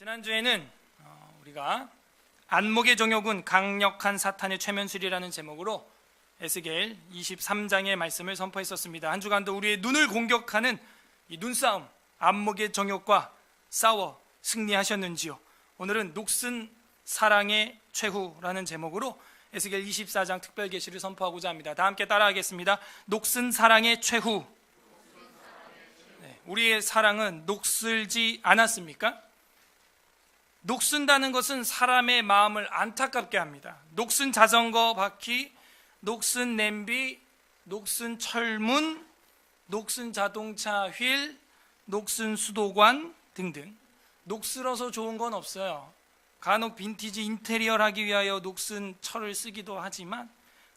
지난주에는 우리가 안목의 정욕은 강력한 사탄의 최면술이라는 제목으로 에스겔 23장의 말씀을 선포했었습니다. 한 주간도 우리의 눈을 공격하는 이 눈싸움, 안목의 정욕과 싸워 승리하셨는지요? 오늘은 녹슨 사랑의 최후라는 제목으로 에스겔 24장 특별 계시를 선포하고자 합니다. 다 함께 따라하겠습니다. 녹슨 사랑의 최후. 우리의 사랑은 녹슬지 않았습니까? 녹슨다는 것은 사람의 마음을 안타깝게 합니다. 녹슨 자전거 바퀴, 녹슨 냄비, 녹슨 철문, 녹슨 자동차 휠, 녹슨 수도관 등등. 녹슬어서 좋은 건 없어요. 간혹 빈티지 인테리어를 하기 위하여 녹슨 철을 쓰기도 하지만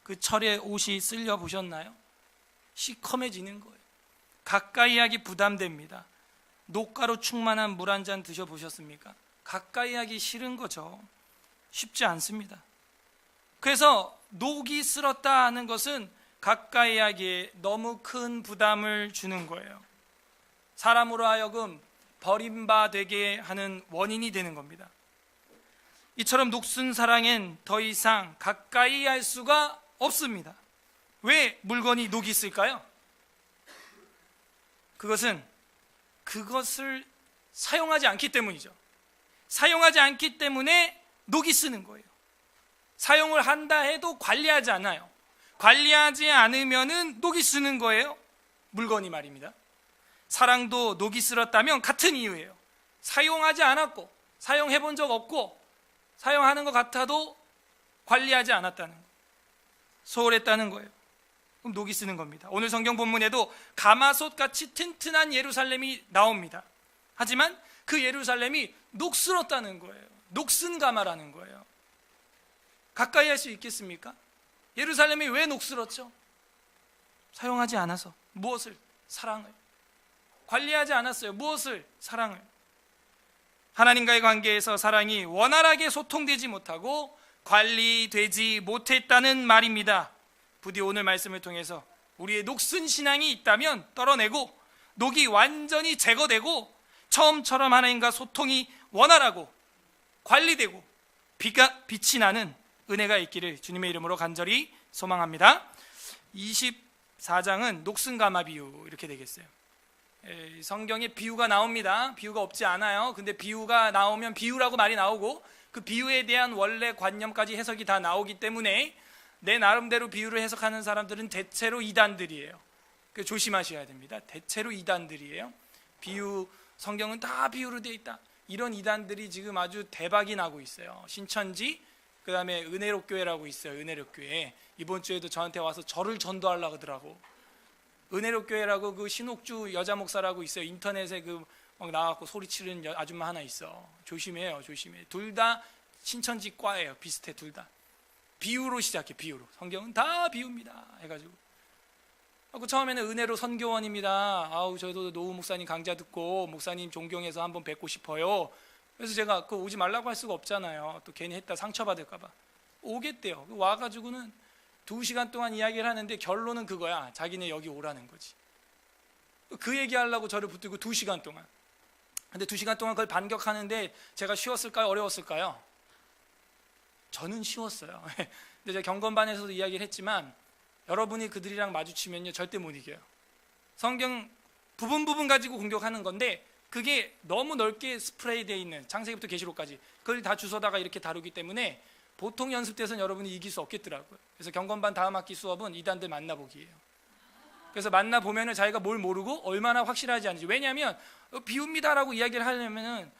그 철에 옷이 쓸려 보셨나요? 시커매지는 거예요. 가까이 하기 부담됩니다. 녹가루 충만한 물 한 잔 드셔보셨습니까? 가까이 하기 싫은 거죠. 쉽지 않습니다. 그래서 녹이 쓸었다 하는 것은 가까이 하기에 너무 큰 부담을 주는 거예요. 사람으로 하여금 버림받게 하는 원인이 되는 겁니다. 이처럼 녹슨 사랑엔 더 이상 가까이 할 수가 없습니다. 왜 물건이 녹이 있을까요? 그것을 사용하지 않기 때문이죠. 사용하지 않기 때문에 녹이 쓰는 거예요. 사용을 한다 해도 관리하지 않아요. 관리하지 않으면은 녹이 쓰는 거예요. 물건이 말입니다. 사랑도 녹이 쓸었다면 같은 이유예요. 사용하지 않았고 사용해 본 적 없고 사용하는 것 같아도 관리하지 않았다는 거예요. 소홀했다는 거예요. 그럼 녹이 쓰는 겁니다. 오늘 성경 본문에도 가마솥같이 튼튼한 예루살렘이 나옵니다. 하지만 그 예루살렘이 녹슬었다는 거예요. 녹슨 가마라는 거예요. 가까이 할 수 있겠습니까? 예루살렘이 왜 녹슬었죠? 사용하지 않아서. 무엇을? 사랑을. 관리하지 않았어요. 무엇을? 사랑을. 하나님과의 관계에서 사랑이 원활하게 소통되지 못하고 관리되지 못했다는 말입니다. 부디 오늘 말씀을 통해서 우리의 녹슨 신앙이 있다면 떨어내고 녹이 완전히 제거되고 처음처럼 하나님과 소통이 원활하고 관리되고 빛이 나는 은혜가 있기를 주님의 이름으로 간절히 소망합니다. 24장은 녹슨 가마 비유 이렇게 되겠어요. 성경에 비유가 나옵니다. 비유가 없지 않아요. 근데 비유가 나오면 비유라고 말이 나오고 그 비유에 대한 원래 관념까지 해석이 다 나오기 때문에 내 나름대로 비유를 해석하는 사람들은 대체로 이단들이에요. 조심하셔야 됩니다. 대체로 이단들이에요. 비유, 성경은 다 비유로 되어 있다. 이런 이단들이 지금 아주 대박이 나고 있어요. 신천지, 그 다음에 은혜롭교회라고 있어요. 은혜롭교회. 이번 주에도 저한테 와서 저를 전도하려고 하더라고. 은혜롭교회라고 그 신옥주 여자 목사라고 있어요. 인터넷에 막 나와갖고 소리치는 아줌마 하나 있어. 조심해요, 조심해. 둘 다 신천지 과예요. 비슷해, 둘 다. 비유로 시작해, 비유로. 성경은 다 비유입니다. 해가지고. 처음에는 은혜로 선교원입니다. 저도 노우 목사님 강좌 듣고 목사님 존경해서 한번 뵙고 싶어요. 그래서 제가 오지 말라고 할 수가 없잖아요. 또 괜히 했다 상처받을까봐. 오겠대요. 와가지고는 2시간 동안 이야기를 하는데 결론은 그거야. 자기네 여기 오라는 거지. 그 얘기하려고 저를 붙들고 2시간 동안. 근데 2시간 동안 그걸 반격하는데 제가 쉬웠을까요? 어려웠을까요? 저는 쉬웠어요. 근데 제가 경건반에서도 이야기를 했지만 여러분이 그들이랑 마주치면요 절대 못 이겨요. 성경 부분 가지고 공격하는 건데 그게 너무 넓게 스프레이 되어 있는 창세기부터 계시록까지 그걸 다 주워다가 이렇게 다루기 때문에 보통 연습 때서는 여러분이 이길 수 없겠더라고요. 그래서 경건반 다음 학기 수업은 이단들 만나보기예요. 그래서 만나보면은 자기가 뭘 모르고 얼마나 확실하지 않은지. 왜냐하면 비유입니다라고 이야기를 하려면은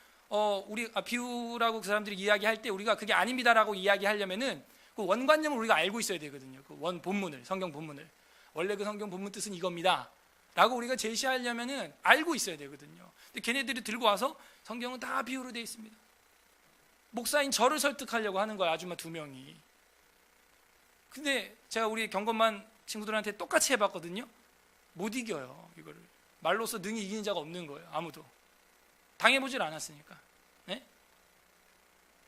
우리 비유라고 그 사람들이 이야기할 때 우리가 그게 아닙니다라고 이야기하려면은 그 원관념을 우리가 알고 있어야 되거든요. 그 원 본문을, 성경 본문을. 원래 그 성경 본문 뜻은 이겁니다 라고 우리가 제시하려면은 알고 있어야 되거든요. 근데 걔네들이 들고 와서 성경은 다 비유로 되어 있습니다. 목사인 저를 설득하려고 하는 거야, 아줌마 2명이. 근데 제가 우리 경건반 친구들한테 똑같이 해봤거든요. 못 이겨요, 이거를. 말로써 능히 이기는 자가 없는 거예요, 아무도. 당해보질 않았으니까. 네?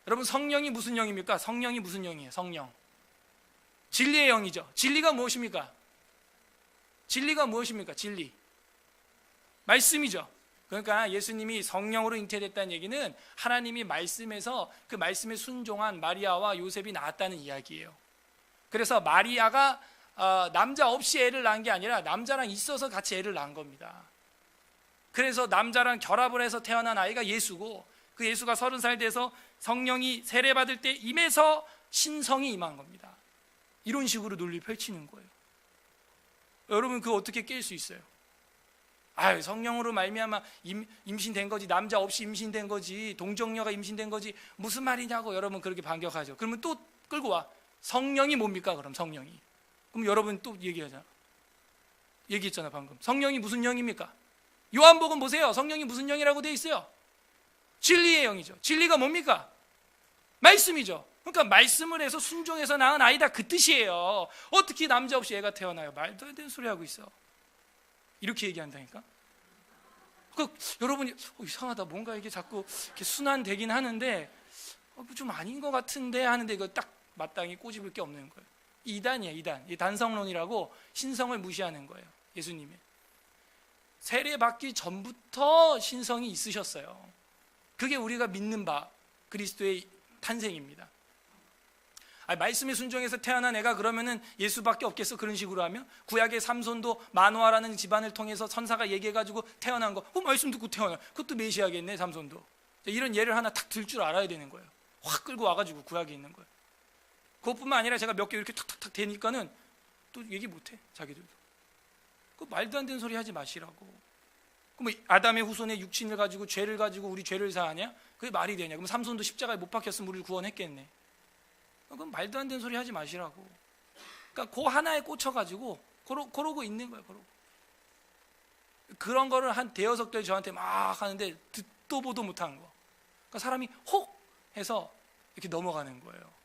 여러분, 성령이 무슨 영입니까? 성령이 무슨 영이에요? 성령. 진리의 영이죠. 진리가 무엇입니까? 진리가 무엇입니까? 진리. 말씀이죠. 그러니까 예수님이 성령으로 잉태됐다는 얘기는 하나님이 말씀에서 그 말씀에 순종한 마리아와 요셉이 낳았다는 이야기예요. 그래서 마리아가 남자 없이 애를 낳은 게 아니라 남자랑 있어서 같이 애를 낳은 겁니다. 그래서 남자랑 결합을 해서 태어난 아이가 예수고, 그 예수가 30살 돼서 성령이 세례받을 때 임해서 신성이 임한 겁니다. 이런 식으로 논리 펼치는 거예요. 여러분 그거 어떻게 깰 수 있어요? 성령으로 말미암아 임신된 거지, 남자 없이 임신된 거지, 동정녀가 임신된 거지, 무슨 말이냐고 여러분 그렇게 반격하죠. 그러면 또 끌고 와. 성령이 뭡니까? 그럼 성령이. 그럼 여러분 또 얘기했잖아 방금. 성령이 무슨 영입니까? 요한복음 보세요. 성령이 무슨 영이라고 되어 있어요? 진리의 영이죠. 진리가 뭡니까? 말씀이죠. 그러니까 말씀을 해서 순종해서 낳은 아이다, 그 뜻이에요. 어떻게 남자 없이 애가 태어나요? 말도 안 되는 소리 하고 있어. 이렇게 얘기한다니까. 여러분이 이상하다, 뭔가 이게 자꾸 이렇게 순환되긴 하는데 좀 아닌 것 같은데 하는데, 이거 딱 마땅히 꼬집을 게 없는 거예요. 이단이에요, 이단. 이 단성론이라고 신성을 무시하는 거예요. 예수님이 세례 받기 전부터 신성이 있으셨어요. 그게 우리가 믿는 바 그리스도의 탄생입니다. 말씀에 순종해서 태어난 애가 그러면은 예수밖에 없겠어? 그런 식으로 하면 구약의 삼손도 마노아라는 집안을 통해서 선사가 얘기해가지고 태어난 거, 말씀 듣고 태어나, 그것도 메시아겠네 삼손도. 이런 예를 하나 딱 들 줄 알아야 되는 거예요. 확 끌고 와가지고 구약에 있는 거예요. 그것뿐만 아니라 제가 몇 개 이렇게 탁탁탁 대니까는 또 얘기 못해 자기들도. 그 말도 안 되는 소리 하지 마시라고. 그럼 아담의 후손의 육신을 가지고 죄를 가지고 우리 죄를 사하냐? 그게 말이 되냐? 그럼 삼손도 십자가에 못 박혔으면 우리를 구원했겠네. 그럼 말도 안 되는 소리 하지 마시라고. 그러니까 그 하나에 꽂혀가지고 그러고 있는 거예요. 그런 거를 한 대여섯 개 저한테 막 하는데 듣도 보도 못한 거. 그러니까 사람이 혹 해서 이렇게 넘어가는 거예요.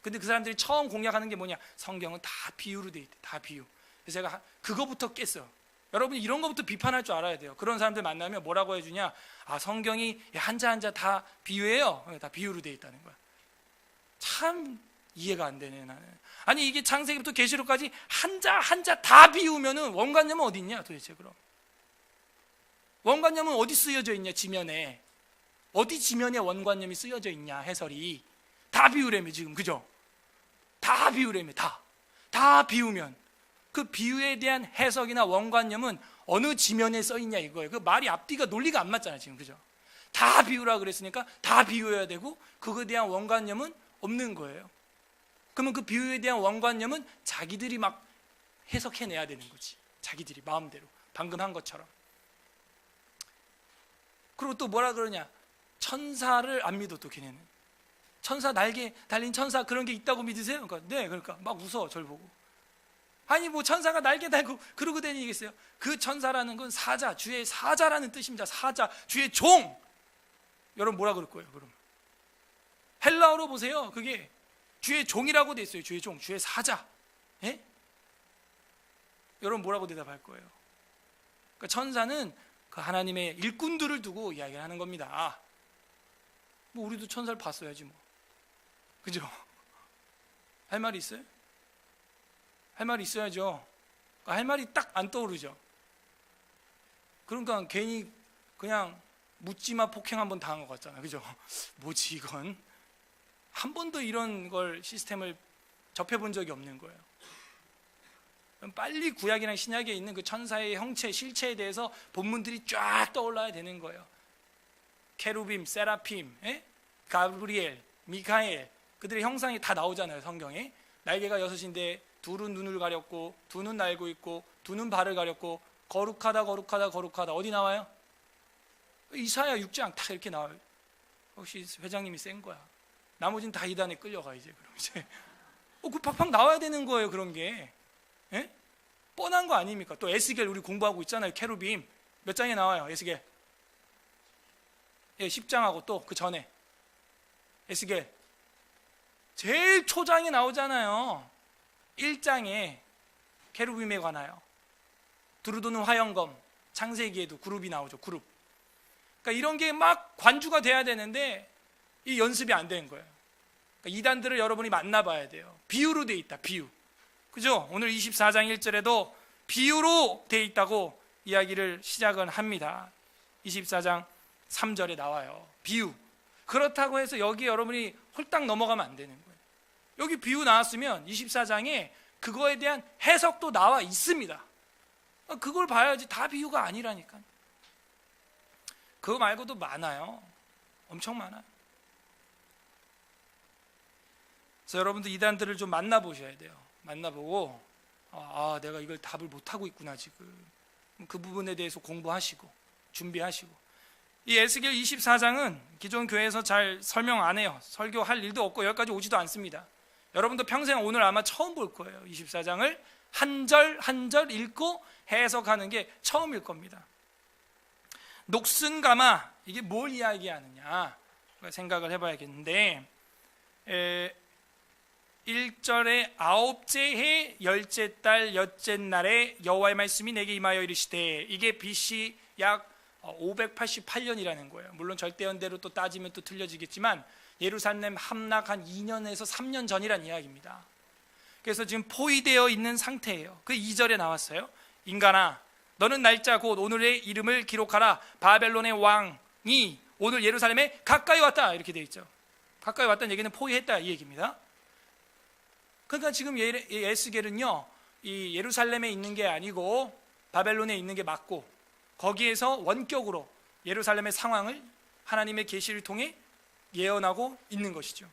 근데 그 사람들이 처음 공략하는 게 뭐냐? 성경은 다 비유로 돼 있대. 다 비유. 그래서 제가 그거부터 깼어요. 여러분이 이런 거부터 비판할 줄 알아야 돼요. 그런 사람들 만나면 뭐라고 해주냐? 성경이 한자 한자 다 비유예요. 다 비유로 돼 있다는 거야. 참 이해가 안 되네 나는. 아니 이게 창세기부터 계시록까지 한자 한자 다 비우면은 원관념은 어디 있냐 도대체? 그럼 원관념은 어디 쓰여져 있냐? 지면에 어디 지면에 원관념이 쓰여져 있냐? 해설이 다 비우래며 지금, 그죠? 다 비우래며. 다 비우면 그 비유에 대한 해석이나 원관념은 어느 지면에 써 있냐 이거예요. 그 말이 앞뒤가 논리가 안 맞잖아요 지금, 그죠? 다 비우라 그랬으니까 다 비워야 되고 그거에 대한 원관념은 없는 거예요. 그러면 그 비유에 대한 원관념은 자기들이 막 해석해내야 되는 거지. 자기들이 마음대로 방금 한 것처럼. 그리고 또 뭐라 그러냐? 천사를 안 믿어 또 걔네는. 천사, 날개 달린 천사 그런 게 있다고 믿으세요? 그러니까 네, 그러니까 막 웃어 절 보고. 아니 뭐 천사가 날개 달고 그러고 다니겠어요? 그 천사라는 건 사자, 주의 사자라는 뜻입니다. 사자, 주의 종. 여러분 뭐라 그럴 거예요 그럼? 헬라어로 보세요. 그게 주의 종이라고 돼 있어요. 주의 종, 주의 사자. 예? 여러분 뭐라고 대답할 거예요? 그러니까 천사는 그 하나님의 일꾼들을 두고 이야기를 하는 겁니다. 뭐 우리도 천사를 봤어야지 뭐, 그죠? 할 말이 있어요? 할 말이 있어야죠. 할 말이 딱 안 떠오르죠. 그러니까 괜히 그냥 묻지마 폭행 한번 당한 것 같잖아요, 그죠? 뭐지 이건? 한 번도 이런 걸 시스템을 접해본 적이 없는 거예요. 빨리 구약이랑 신약에 있는 그 천사의 형체, 실체에 대해서 본문들이 쫙 떠올라야 되는 거예요. 케루빔, 세라핌, 가브리엘, 미카엘, 그들의 형상이 다 나오잖아요 성경에. 날개가 6인데 둘은 눈을 가렸고 두는 날고 있고 두는 발을 가렸고 거룩하다 거룩하다 거룩하다. 어디 나와요? 이사야 6장 딱 이렇게 나와요. 혹시 회장님이 센 거야. 나머지는 다 이단에 끌려가 이제. 그럼 이제 그 팍팍 나와야 되는 거예요 그런 게. 예? 뻔한 거 아닙니까? 또 에스겔 우리 공부하고 있잖아요. 케루빔 몇 장에 나와요 에스겔? 10장하고 또 그 전에 에스겔 제일 초장에 나오잖아요. 1장에 케루빔에 관하여 두루도는 화영검. 창세기에도 그룹이 나오죠. 그룹. 그러니까 이런 게 막 관주가 돼야 되는데 이 연습이 안 되는 거예요. 그러니까 이단들을 여러분이 만나봐야 돼요. 비유로 돼 있다. 비유. 그죠? 오늘 24장 1절에도 비유로 돼 있다고 이야기를 시작은 합니다. 24장 3절에 나와요. 비유. 그렇다고 해서 여기 여러분이 홀딱 넘어가면 안 되는 거예요. 여기 비유 나왔으면 24장에 그거에 대한 해석도 나와 있습니다. 그걸 봐야지. 다 비유가 아니라니까. 그거 말고도 많아요. 엄청 많아요. 그래서 여러분들 이단들을 좀 만나보셔야 돼요. 만나보고 내가 이걸 답을 못하고 있구나 지금. 그 부분에 대해서 공부하시고 준비하시고. 이 에스겔 24장은 기존 교회에서 잘 설명 안 해요. 설교할 일도 없고 여기까지 오지도 않습니다. 여러분도 평생 오늘 아마 처음 볼 거예요. 24장을 한 절 한 절 읽고 해석하는 게 처음일 겁니다. 녹슨가마, 이게 뭘 이야기하느냐 생각을 해봐야겠는데, 1절에 아홉째 해 열째 달 엿째 날에 여호와의 말씀이 내게 임하여 이르시되, 이게 BC 약 588년이라는 거예요. 물론 절대연대로 또 따지면 또 틀려지겠지만 예루살렘 함락한 2년에서 3년 전이란 이야기입니다. 그래서 지금 포위되어 있는 상태예요. 그 2절에 나왔어요. 인간아, 너는 날짜 곧 오늘의 이름을 기록하라. 바벨론의 왕이 오늘 예루살렘에 가까이 왔다. 이렇게 되어 있죠. 가까이 왔다는 얘기는 포위했다 이 얘기입니다. 그러니까 지금 에스겔은요, 이 예루살렘에 있는 게 아니고 바벨론에 있는 게 맞고, 거기에서 원격으로 예루살렘의 상황을 하나님의 계시를 통해 예언하고 있는 것이죠.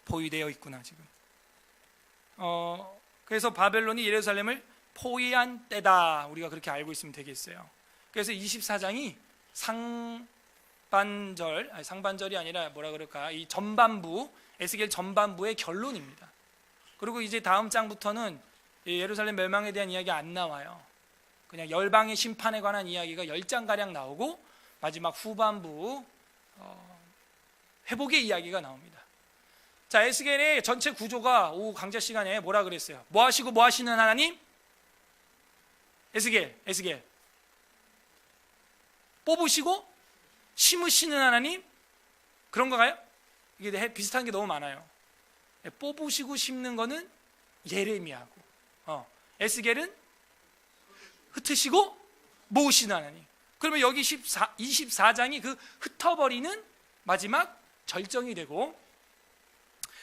포위되어 있구나 지금. 그래서 바벨론이 예루살렘을 포위한 때다, 우리가 그렇게 알고 있으면 되겠어요. 그래서 24장이 상반절이 아니라 뭐라 그럴까, 이 전반부, 에스겔 전반부의 결론입니다. 그리고 이제 다음 장부터는 예루살렘 멸망에 대한 이야기 안 나와요. 그냥 열방의 심판에 관한 이야기가 10장가량 나오고, 마지막 후반부 회복의 이야기가 나옵니다. 자, 에스겔의 전체 구조가 오후 강좌 시간에 뭐라 그랬어요? 뭐 하시고 뭐 하시는 하나님? 에스겔 뽑으시고 심으시는 하나님? 그런 거가요? 이게 비슷한 게 너무 많아요. 뽑으시고 심는 거는 예레미야고, 에스겔은 흩으시고 모으시는 하나님. 그러면 여기 24장이 그 흩어버리는 마지막 절정이 되고,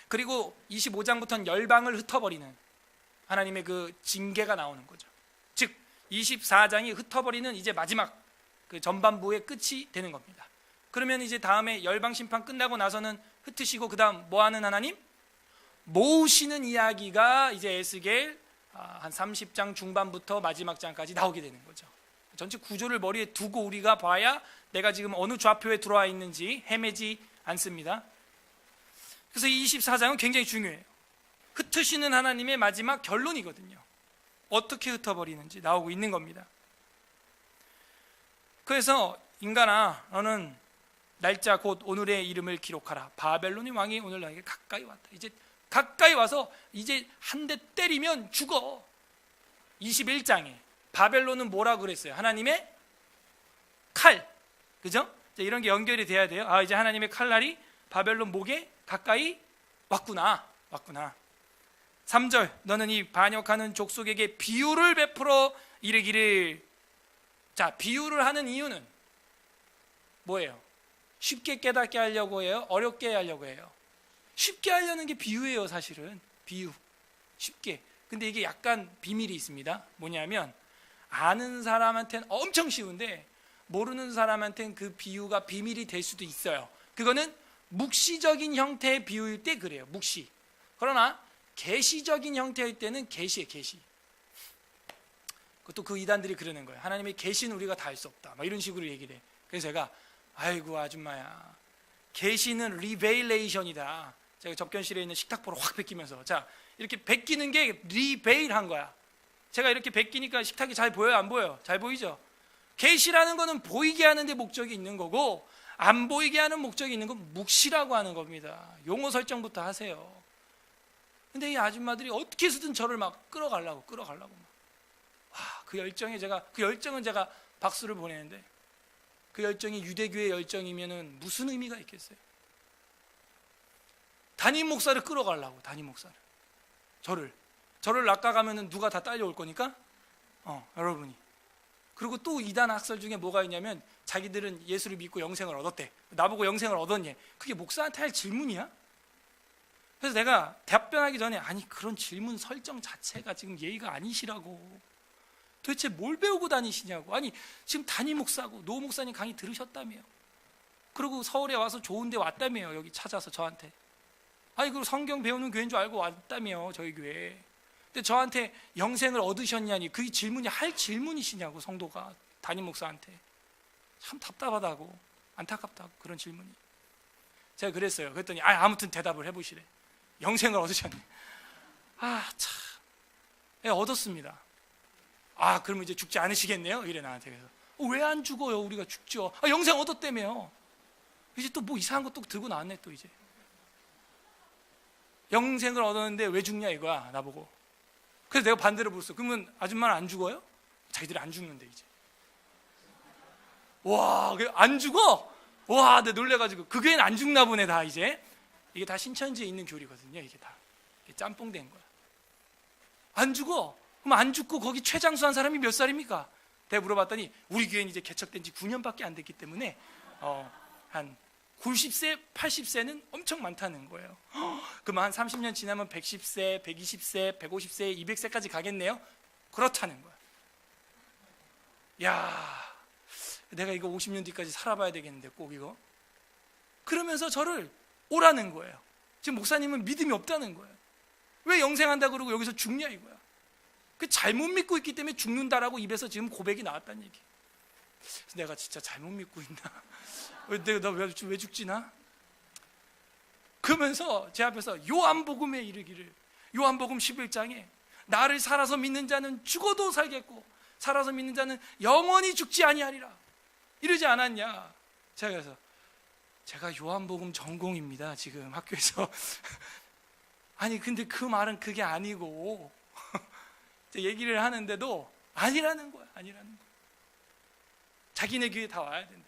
그리고 25장부터는 열방을 흩어버리는 하나님의 그 징계가 나오는 거죠. 즉 24장이 흩어버리는 이제 마지막 그 전반부의 끝이 되는 겁니다. 그러면 이제 다음에 열방 심판 끝나고 나서는 흩으시고 그 다음 뭐 하는 하나님? 모으시는 이야기가 이제 에스겔 한 30장 중반부터 마지막 장까지 나오게 되는 거죠. 전체 구조를 머리에 두고 우리가 봐야 내가 지금 어느 좌표에 들어와 있는지 헤매지 않습니다. 그래서 24장은 굉장히 중요해요. 흩으시는 하나님의 마지막 결론이거든요. 어떻게 흩어버리는지 나오고 있는 겁니다. 그래서 인간아, 너는 날짜 곧 오늘의 이름을 기록하라. 바벨론의 왕이 오늘 너에게 가까이 왔다. 이제 가까이 와서 이제 한 대 때리면 죽어. 21장에 바벨론은 뭐라 그랬어요? 하나님의 칼. 그죠? 이런 게 연결이 돼야 돼요. 이제 하나님의 칼날이 바벨론 목에 가까이 왔구나. 3절, 너는 이 반역하는 족속에게 비유를 베풀어 이르기를. 자, 비유를 하는 이유는 뭐예요? 쉽게 깨닫게 하려고 해요? 어렵게 하려고 해요? 쉽게 하려는 게 비유예요. 사실은 비유, 쉽게. 근데 이게 약간 비밀이 있습니다. 뭐냐면 아는 사람한테는 엄청 쉬운데 모르는 사람한테는 그 비유가 비밀이 될 수도 있어요. 그거는 묵시적인 형태의 비유일 때 그래요. 묵시. 그러나 계시적인 형태일 때는 계시예요. 계시. 그것도 그 이단들이 그러는 거예요. 하나님의 계시는 우리가 다 할 수 없다, 막 이런 식으로 얘기를 해. 그래서 제가 아이고 아줌마야, 계시는 리베일레이션이다. 제가 접견실에 있는 식탁보로 확 베끼면서, 자, 이렇게 베끼는 게 리베일한 거야. 제가 이렇게 베끼니까 식탁이 잘 보여요? 안 보여요? 잘 보이죠? 계시라는 거는 보이게 하는 데 목적이 있는 거고, 안 보이게 하는 목적이 있는 건 묵시라고 하는 겁니다. 용어 설정부터 하세요. 근데 이 아줌마들이 어떻게 해서든 저를 막 끌어가려고 막. 와, 그 열정은 제가 박수를 보내는데, 그 열정이 유대교의 열정이면은 무슨 의미가 있겠어요? 담임 목사를 끌어가려고, 담임 목사를. 저를 낚아가면은 누가 다 딸려올 거니까, 여러분이. 그리고 또 이단 학설 중에 뭐가 있냐면 자기들은 예수를 믿고 영생을 얻었대. 나보고 영생을 얻었니? 그게 목사한테 할 질문이야? 그래서 내가 답변하기 전에 아니 그런 질문 설정 자체가 지금 예의가 아니시라고. 도대체 뭘 배우고 다니시냐고. 아니 지금 담임 목사고 노 목사님 강의 들으셨다며요. 그리고 서울에 와서 좋은 데 왔다며요. 여기 찾아서 저한테. 아니 그리고 성경 배우는 교회인 줄 알고 왔다며 저희 교회. 근데 저한테 영생을 얻으셨냐니 그게 질문이 할 질문이시냐고. 성도가 담임 목사한테. 참 답답하다고 안타깝다고 그런 질문이. 제가 그랬어요. 그랬더니 아무튼 대답을 해보시래. 영생을 얻으셨네. 참. 예, 얻었습니다. 그러면 이제 죽지 않으시겠네요? 이래 나한테. 그래서 왜 안 죽어요? 우리가 죽죠. 영생 얻었다며요. 이제 또 뭐 이상한 거 또 들고 나왔네. 또 이제 영생을 얻었는데 왜 죽냐 이거야 나보고. 그래서 내가 반대로 물었어. 그러면 아줌마는 안 죽어요? 자기들이 안 죽는데 이제. 와, 안 죽어? 와, 내가 놀래가지고 그 교회는 안 죽나 보네 다 이제. 이게 다 신천지에 있는 교리거든요. 이게 다 이게 짬뽕된 거야. 안 죽어? 그럼 안 죽고 거기 최장수한 사람이 몇 살입니까? 내가 물어봤더니 우리 교회는 이제 개척된 지 9년밖에 안 됐기 때문에 한 90세, 80세는 엄청 많다는 거예요. 그러면 한 30년 지나면 110세, 120세, 150세, 200세까지 가겠네요? 그렇다는 거야. 야, 내가 이거 50년 뒤까지 살아봐야 되겠는데 꼭 이거. 그러면서 저를 오라는 거예요. 지금 목사님은 믿음이 없다는 거예요. 왜 영생한다 그러고 여기서 죽냐 이거야. 그 잘못 믿고 있기 때문에 죽는다라고 입에서 지금 고백이 나왔다는 얘기. 그래서 내가 진짜 잘못 믿고 있나? 내가 왜 죽지 나? 그러면서 제 앞에서 요한복음에 이르기를, 요한복음 11장에 나를 살아서 믿는 자는 죽어도 살겠고 살아서 믿는 자는 영원히 죽지 아니하리라 이러지 않았냐. 제가 그래서 제가 요한복음 전공입니다 지금 학교에서. 아니 근데 그 말은 그게 아니고 얘기를 하는데도 아니라는 거야. 아니라는 거야. 자기네 교회 다 와야 된대.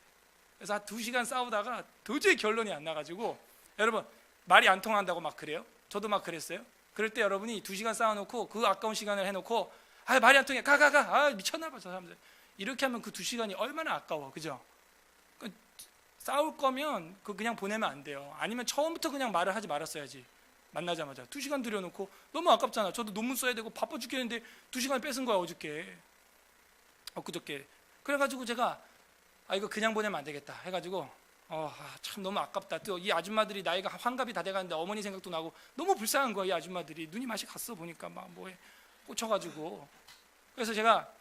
그래서 한 2시간 싸우다가 도저히 결론이 안 나가지고, 여러분 말이 안 통한다고 막 그래요? 저도 막 그랬어요. 그럴 때 여러분이 2시간 싸워놓고 그 아까운 시간을 해놓고 말이 안 통해 가 미쳤나 봐 저 사람들. 이렇게 하면 그 2시간이 얼마나 아까워. 그죠? 싸울 거면 그냥 보내면 안 돼요. 아니면 처음부터 그냥 말을 하지 말았어야지. 만나자마자 2시간 들여놓고 너무 아깝잖아. 저도 논문 써야 되고 바빠 죽겠는데 2시간 뺏은 거야 엊그저께. 그래가지고 제가 이거 그냥 보내면 안 되겠다 해가지고 참 너무 아깝다. 또 이 아줌마들이 나이가 환갑이 다 돼가는데 어머니 생각도 나고 너무 불쌍한 거야. 이 아줌마들이 눈이 맛이 갔어 보니까 막 뭐에 꽂혀가지고. 그래서 제가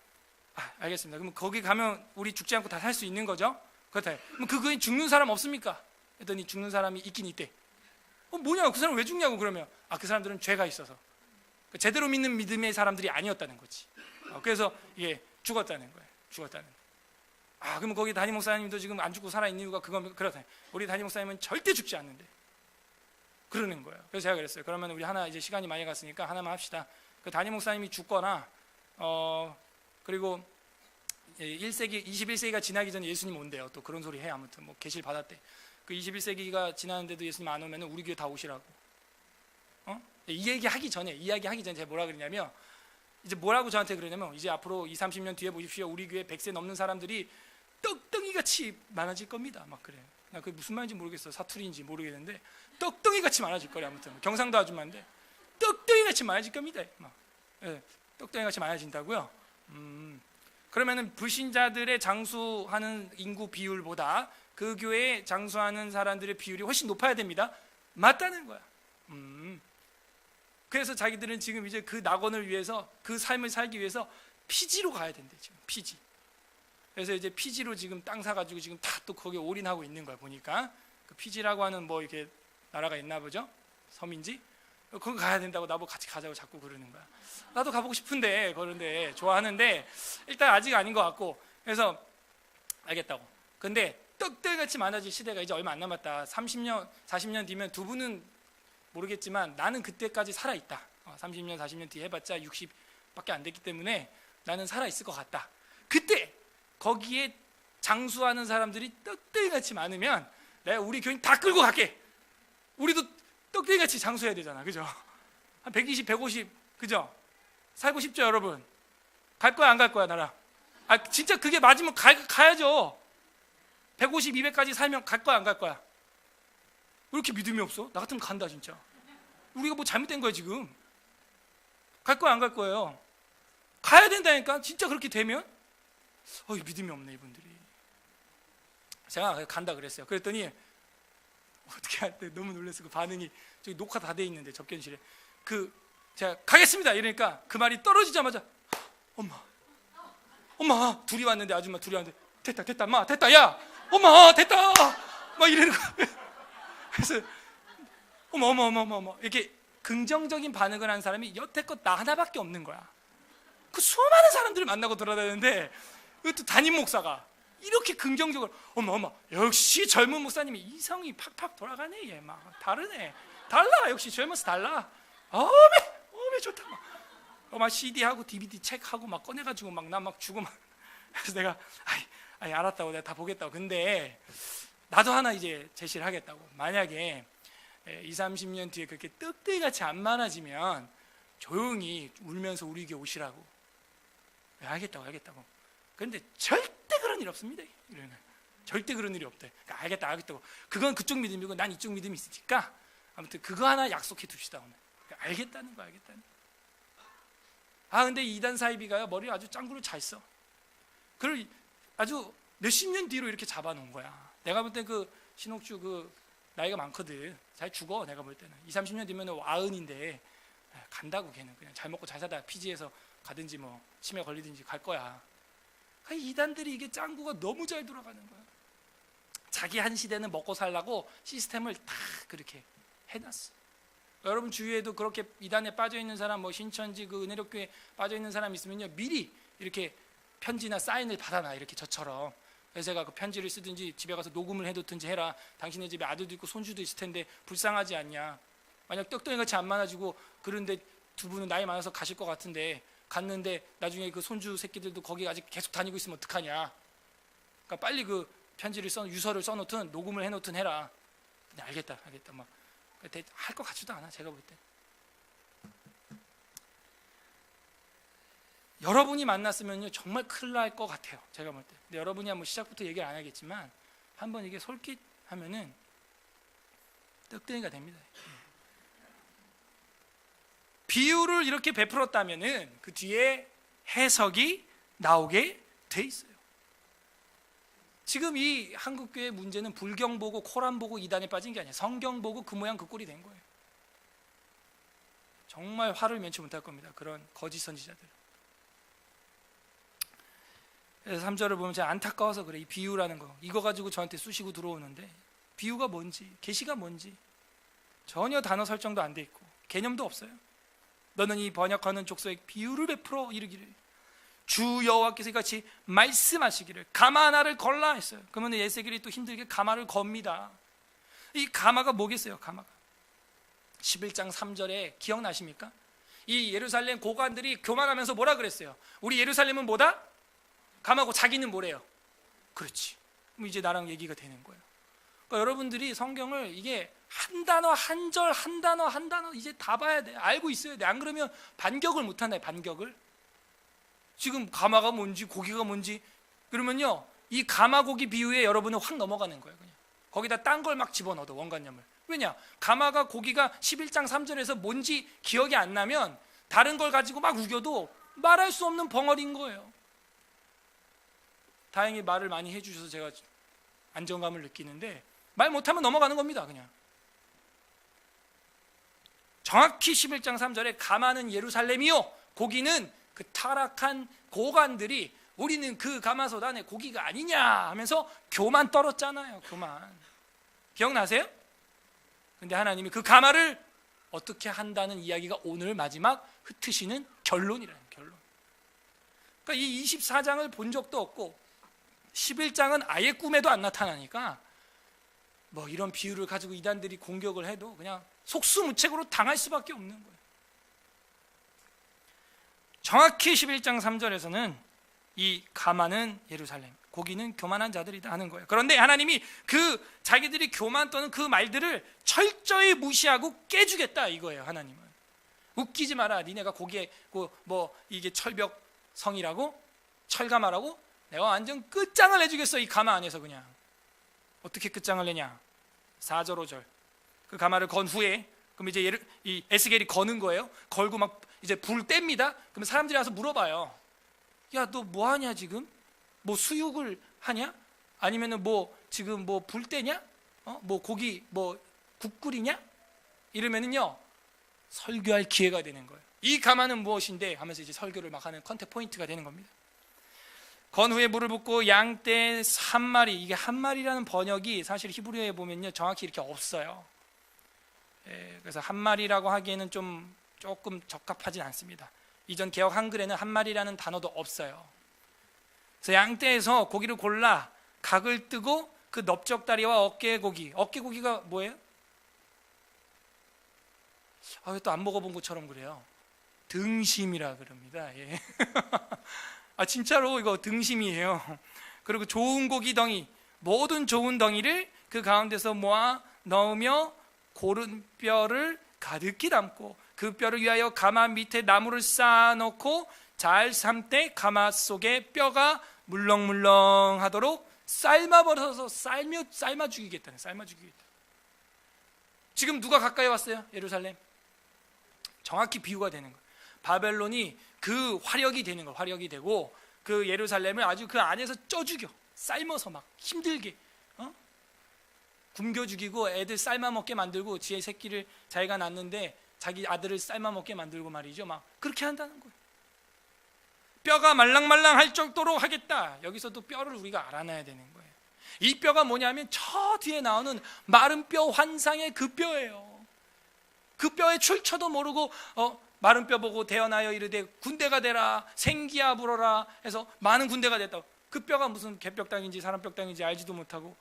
알겠습니다. 그럼 거기 가면 우리 죽지 않고 다 살 수 있는 거죠? 그렇다. 그럼 그 교회 죽는 사람 없습니까? 했더니 죽는 사람이 있긴 있대. 뭐냐 그 사람 왜 죽냐고. 그러면 그 사람들은 죄가 있어서 제대로 믿는 믿음의 사람들이 아니었다는 거지. 그래서 이게 죽었다는 거예요. 죽었다는. 그러면 거기 담임 목사님도 지금 안 죽고 살아있는 이유가 그건 그렇다. 우리 담임 목사님은 절대 죽지 않는데 그러는 거예요. 그래서 제가 그랬어요. 그러면 우리 하나 이제 시간이 많이 갔으니까 하나만 합시다. 그 담임 목사님이 죽거나 그리고 1세기 21세기가 지나기 전에 예수님 온대요. 또 그런 소리 해. 아무튼 뭐 계시를 받았대. 그 21세기가 지났는데도 예수님 안 오면 우리 교회 다 오시라고. 이야기하기 전에 제가 뭐라 그러냐면, 이제 뭐라고 저한테 그러냐면, 이제 앞으로 20, 30년 뒤에 보십시오. 우리 교회 100세 넘는 사람들이 떡덩이같이 많아질 겁니다. 막 그래요. 나 그게 무슨 말인지 모르겠어. 사투리인지 모르겠는데 떡덩이같이 많아질 거래. 아무튼 경상도 아줌마인데 떡덩이같이 많아질 겁니다. 막 떡덩이같이 많아진다고요. 그러면은 불신자들의 장수하는 인구 비율보다 그 교회에 장수하는 사람들의 비율이 훨씬 높아야 됩니다. 맞다는 거야. 그래서 자기들은 지금 이제 그 낙원을 위해서, 그 삶을 살기 위해서 피지로 가야 된대. 지금 피지. 그래서 이제 피지로 지금 땅 사가지고 지금 다 또 거기에 올인하고 있는 거야. 보니까 그 피지라고 하는 뭐 이렇게 나라가 있나 보죠. 섬인지. 거기 가야 된다고 나보고 같이 가자고 자꾸 그러는 거야. 나도 가보고 싶은데, 그런데 좋아하는데 일단 아직 아닌 것 같고. 그래서 알겠다고. 근데 떡떡이같이 많아질 시대가 이제 얼마 안 남았다. 30년, 40년 뒤면 두 분은 모르겠지만 나는 그때까지 살아있다. 30년, 40년 뒤에 해봤자 60밖에 안 됐기 때문에 나는 살아있을 것 같다. 그때 거기에 장수하는 사람들이 떡떡이같이 많으면 내가 우리 교인 다 끌고 갈게. 우리도 떡떡이같이 장수해야 되잖아. 그죠? 한 120, 150 그죠? 살고 싶죠 여러분? 갈 거야 안 갈 거야 나랑? 진짜 그게 맞으면 가야죠. 150, 200까지 살면 갈 거야, 안 갈 거야? 왜 이렇게 믿음이 없어? 나 같으면 간다 진짜. 우리가 뭐 잘못된 거야 지금? 갈 거야, 안 갈 거예요? 가야 된다니까. 진짜 그렇게 되면 믿음이 없네 이분들이. 제가 간다 그랬어요. 그랬더니 어떻게 할 때 너무 놀랐어. 그 반응이. 저기 녹화 다 돼 있는데 접견실에 제가 가겠습니다 이러니까 그 말이 떨어지자마자 엄마 둘이 왔는데, 아줌마 둘이 왔는데, 됐다 마 됐다, 야 엄마 됐다 막 이러는 거야. 그래서 어머 이렇게 긍정적인 반응을 하는 사람이 여태껏 나 하나밖에 없는 거야. 그 수많은 사람들을 만나고 돌아다니는데 이것도 담임 목사가 이렇게 긍정적으로 어머 역시 젊은 목사님이 이성이 팍팍 돌아가네. 얘 막 다르네. 달라. 역시 젊어서 달라. 어메 좋다. 막 CD하고 DVD 책하고 막 꺼내가지고 막 나 막 주고 막. 그래서 내가 아이 알았다고, 내가 다 보겠다고. 근데 나도 하나 이제 제시를 하겠다고. 만약에 20, 30년 뒤에 그렇게 떡대기같이 안 많아지면 조용히 울면서 우리 교회 오시라고. 알겠다고. 그런데 절대 그런 일 없습니다. 이러는 절대 그런 일이 없대. 그러니까 알겠다고. 그건 그쪽 믿음이고 난 이쪽 믿음이 있으니까 아무튼 그거 하나 약속해 둡시다 오늘. 그러니까 알겠다는 거야. 근데 이단 사이비가요 머리 아주 짱구를 잘 써. 그걸 아주 몇십 년 뒤로 이렇게 잡아놓은 거야. 내가 볼 때 그 신옥주 나이가 많거든. 잘 죽어. 내가 볼 때는 20, 30년 뒤면 와은인데 간다고. 걔는 그냥 잘 먹고 잘 사다 피지에서 가든지 뭐 치매 걸리든지 갈 거야. 이단들이 이게 짱구가 너무 잘 돌아가는 거야. 자기 한 시대는 먹고 살라고 시스템을 다 그렇게 해놨어. 여러분 주위에도 그렇게 이단에 빠져 있는 사람, 뭐 신천지 은혜롭교회 빠져 있는 사람 있으면요 미리 이렇게 편지나 사인을 받아놔. 이렇게 저처럼. 그래서 제가 그 편지를 쓰든지 집에 가서 녹음을 해뒀든지 해라. 당신의 집에 아들도 있고 손주도 있을 텐데 불쌍하지 않냐. 만약 떡덩이같이 안 많아지고 그런데 두 분은 나이 많아서 가실 것 같은데 갔는데 나중에 그 손주 새끼들도 거기 아직 계속 다니고 있으면 어떡하냐. 그러니까 빨리 그 편지를 유서를 써놓든 녹음을 해놓든 해라. 근데 알겠다 막 할 것 같지도 않아. 제가 볼 때. 여러분이 만났으면요 정말 큰일 날 것 같아요. 제가 볼 때. 근데 여러분이 뭐 시작부터 얘기를 안 하겠지만 한번 이게 솔깃하면은 떡덩이가 됩니다. 비유를 이렇게 베풀었다면은 그 뒤에 해석이 나오게 돼 있어요. 지금 이 한국교회 문제는 불경 보고 코란 보고 이단에 빠진 게 아니에요. 성경 보고 그 모양 그 꼴이 된 거예요. 정말 화를 면치 못할 겁니다. 그런 거짓 선지자들. 그래서 3절을 보면 제가 안타까워서 그래. 이 비유라는 거 이거 가지고 저한테 쑤시고 들어오는데 비유가 뭔지 계시가 뭔지 전혀 단어 설정도 안 돼 있고 개념도 없어요. 너는 이 번역하는 족속에 비유를 베풀어 이르기를 주 여호와께서 이같이 말씀하시기를 가마 하나를 걸라 했어요. 그러면 에세겔이 또 힘들게 가마를 겁니다. 이 가마가 뭐겠어요? 가마가 11장 3절에 기억나십니까? 이 예루살렘 고관들이 교만하면서 뭐라 그랬어요? 우리 예루살렘은 뭐다? 가마고 자기는 뭐래요? 그렇지. 그럼 이제 나랑 얘기가 되는 거예요. 그러니까 여러분들이 성경을 이게 한 단어 한 절 한 단어 한 단어 이제 다 봐야 돼. 알고 있어야 돼. 안 그러면 반격을 못 하나요? 반격을. 지금 가마가 뭔지 고기가 뭔지 그러면요 이 가마고기 비유에 여러분은 확 넘어가는 거예요. 그냥 거기다 딴 걸 막 집어넣어도 원관념을. 왜냐? 가마가 고기가 11장 3절에서 뭔지 기억이 안 나면 다른 걸 가지고 막 우겨도 말할 수 없는 벙어리인 거예요. 다행히 말을 많이 해주셔서 제가 안정감을 느끼는데 말 못하면 넘어가는 겁니다. 그냥 정확히 11장 3절에 가마는 예루살렘이요 고기는 그 타락한 고관들이 우리는 그 가마솥 안에 고기가 아니냐 하면서 교만 떨었잖아요. 교만. 기억나세요? 근데 하나님이 그 가마를 어떻게 한다는 이야기가 오늘 마지막 흩으시는 결론이라는 결론. 그러니까 이 24장을 본 적도 없고 11장은 아예 꿈에도 안 나타나니까 뭐 이런 비유를 가지고 이단들이 공격을 해도 그냥 속수무책으로 당할 수밖에 없는 거예요. 정확히 11장 3절에서는 이 가마는 예루살렘, 고기는 교만한 자들이다 하는 거예요. 그런데 하나님이 그 자기들이 교만 떠는 그 말들을 철저히 무시하고 깨주겠다 이거예요. 하나님은 웃기지 마라. 니네가 고기에 뭐 이게 철벽 성이라고 철가마라고? 내가 완전 끝장을 내주겠어. 이 가마 안에서. 그냥 어떻게 끝장을 내냐? 4절 5절 그 가마를 건 후에 그럼 이제 이 에스겔이 거는 거예요. 걸고 막 이제 불 뗍니다. 그러면 사람들이 와서 물어봐요. 야, 너 뭐 하냐 지금? 뭐 수육을 하냐? 아니면은 뭐 지금 뭐 불 떼냐? 뭐 고기 뭐 국 끓이냐? 이러면은요 설교할 기회가 되는 거예요. 이 가마는 무엇인데? 하면서 이제 설교를 막 하는 컨텐츠 포인트가 되는 겁니다. 건 후에 물을 붓고 양떼 한 마리, 이게 한 마리라는 번역이 사실 히브리어에 보면요 정확히 이렇게 없어요. 그래서 한 마리라고 하기에는 조금 적합하진 않습니다. 이전 개역 한글에는 한 마리라는 단어도 없어요. 그래서 양떼에서 고기를 골라 각을 뜨고 그 넓적다리와 어깨고기가 뭐예요? 왜 또 안 먹어본 것처럼 그래요? 등심이라 그럽니다. 예. 진짜로 이거 등심이에요. 그리고 좋은 고기 덩이, 모든 좋은 덩이를 그 가운데서 모아 넣으며 고른 뼈를 가득히 담고 그 뼈를 위하여 가마 밑에 나무를 쌓아놓고 잘 삶되 가마 속에 뼈가 물렁물렁하도록 삶아버려서 삶아 죽이겠다는. 지금 누가 가까이 왔어요? 예루살렘. 정확히 비유가 되는 거예요. 바벨론이 그 화력이 되는 거예요. 화력이 되고 그 예루살렘을 아주 그 안에서 쪄 죽여. 삶아서 막 힘들게 굶겨 죽이고 애들 삶아 먹게 만들고 지의 새끼를 자기가 낳는데 자기 아들을 삶아 먹게 만들고 말이죠. 막 그렇게 한다는 거예요. 뼈가 말랑말랑할 정도로 하겠다. 여기서도 뼈를 우리가 알아놔야 되는 거예요. 이 뼈가 뭐냐면 저 뒤에 나오는 마른 뼈 환상의 그 뼈예요. 그 뼈의 출처도 모르고 마른 뼈 보고 대언하여 이르되 군대가 되라 생기야 불어라 해서 많은 군대가 됐다고. 그 뼈가 무슨 개뼈다귀인지 사람뼈다귀인지 알지도 못하고.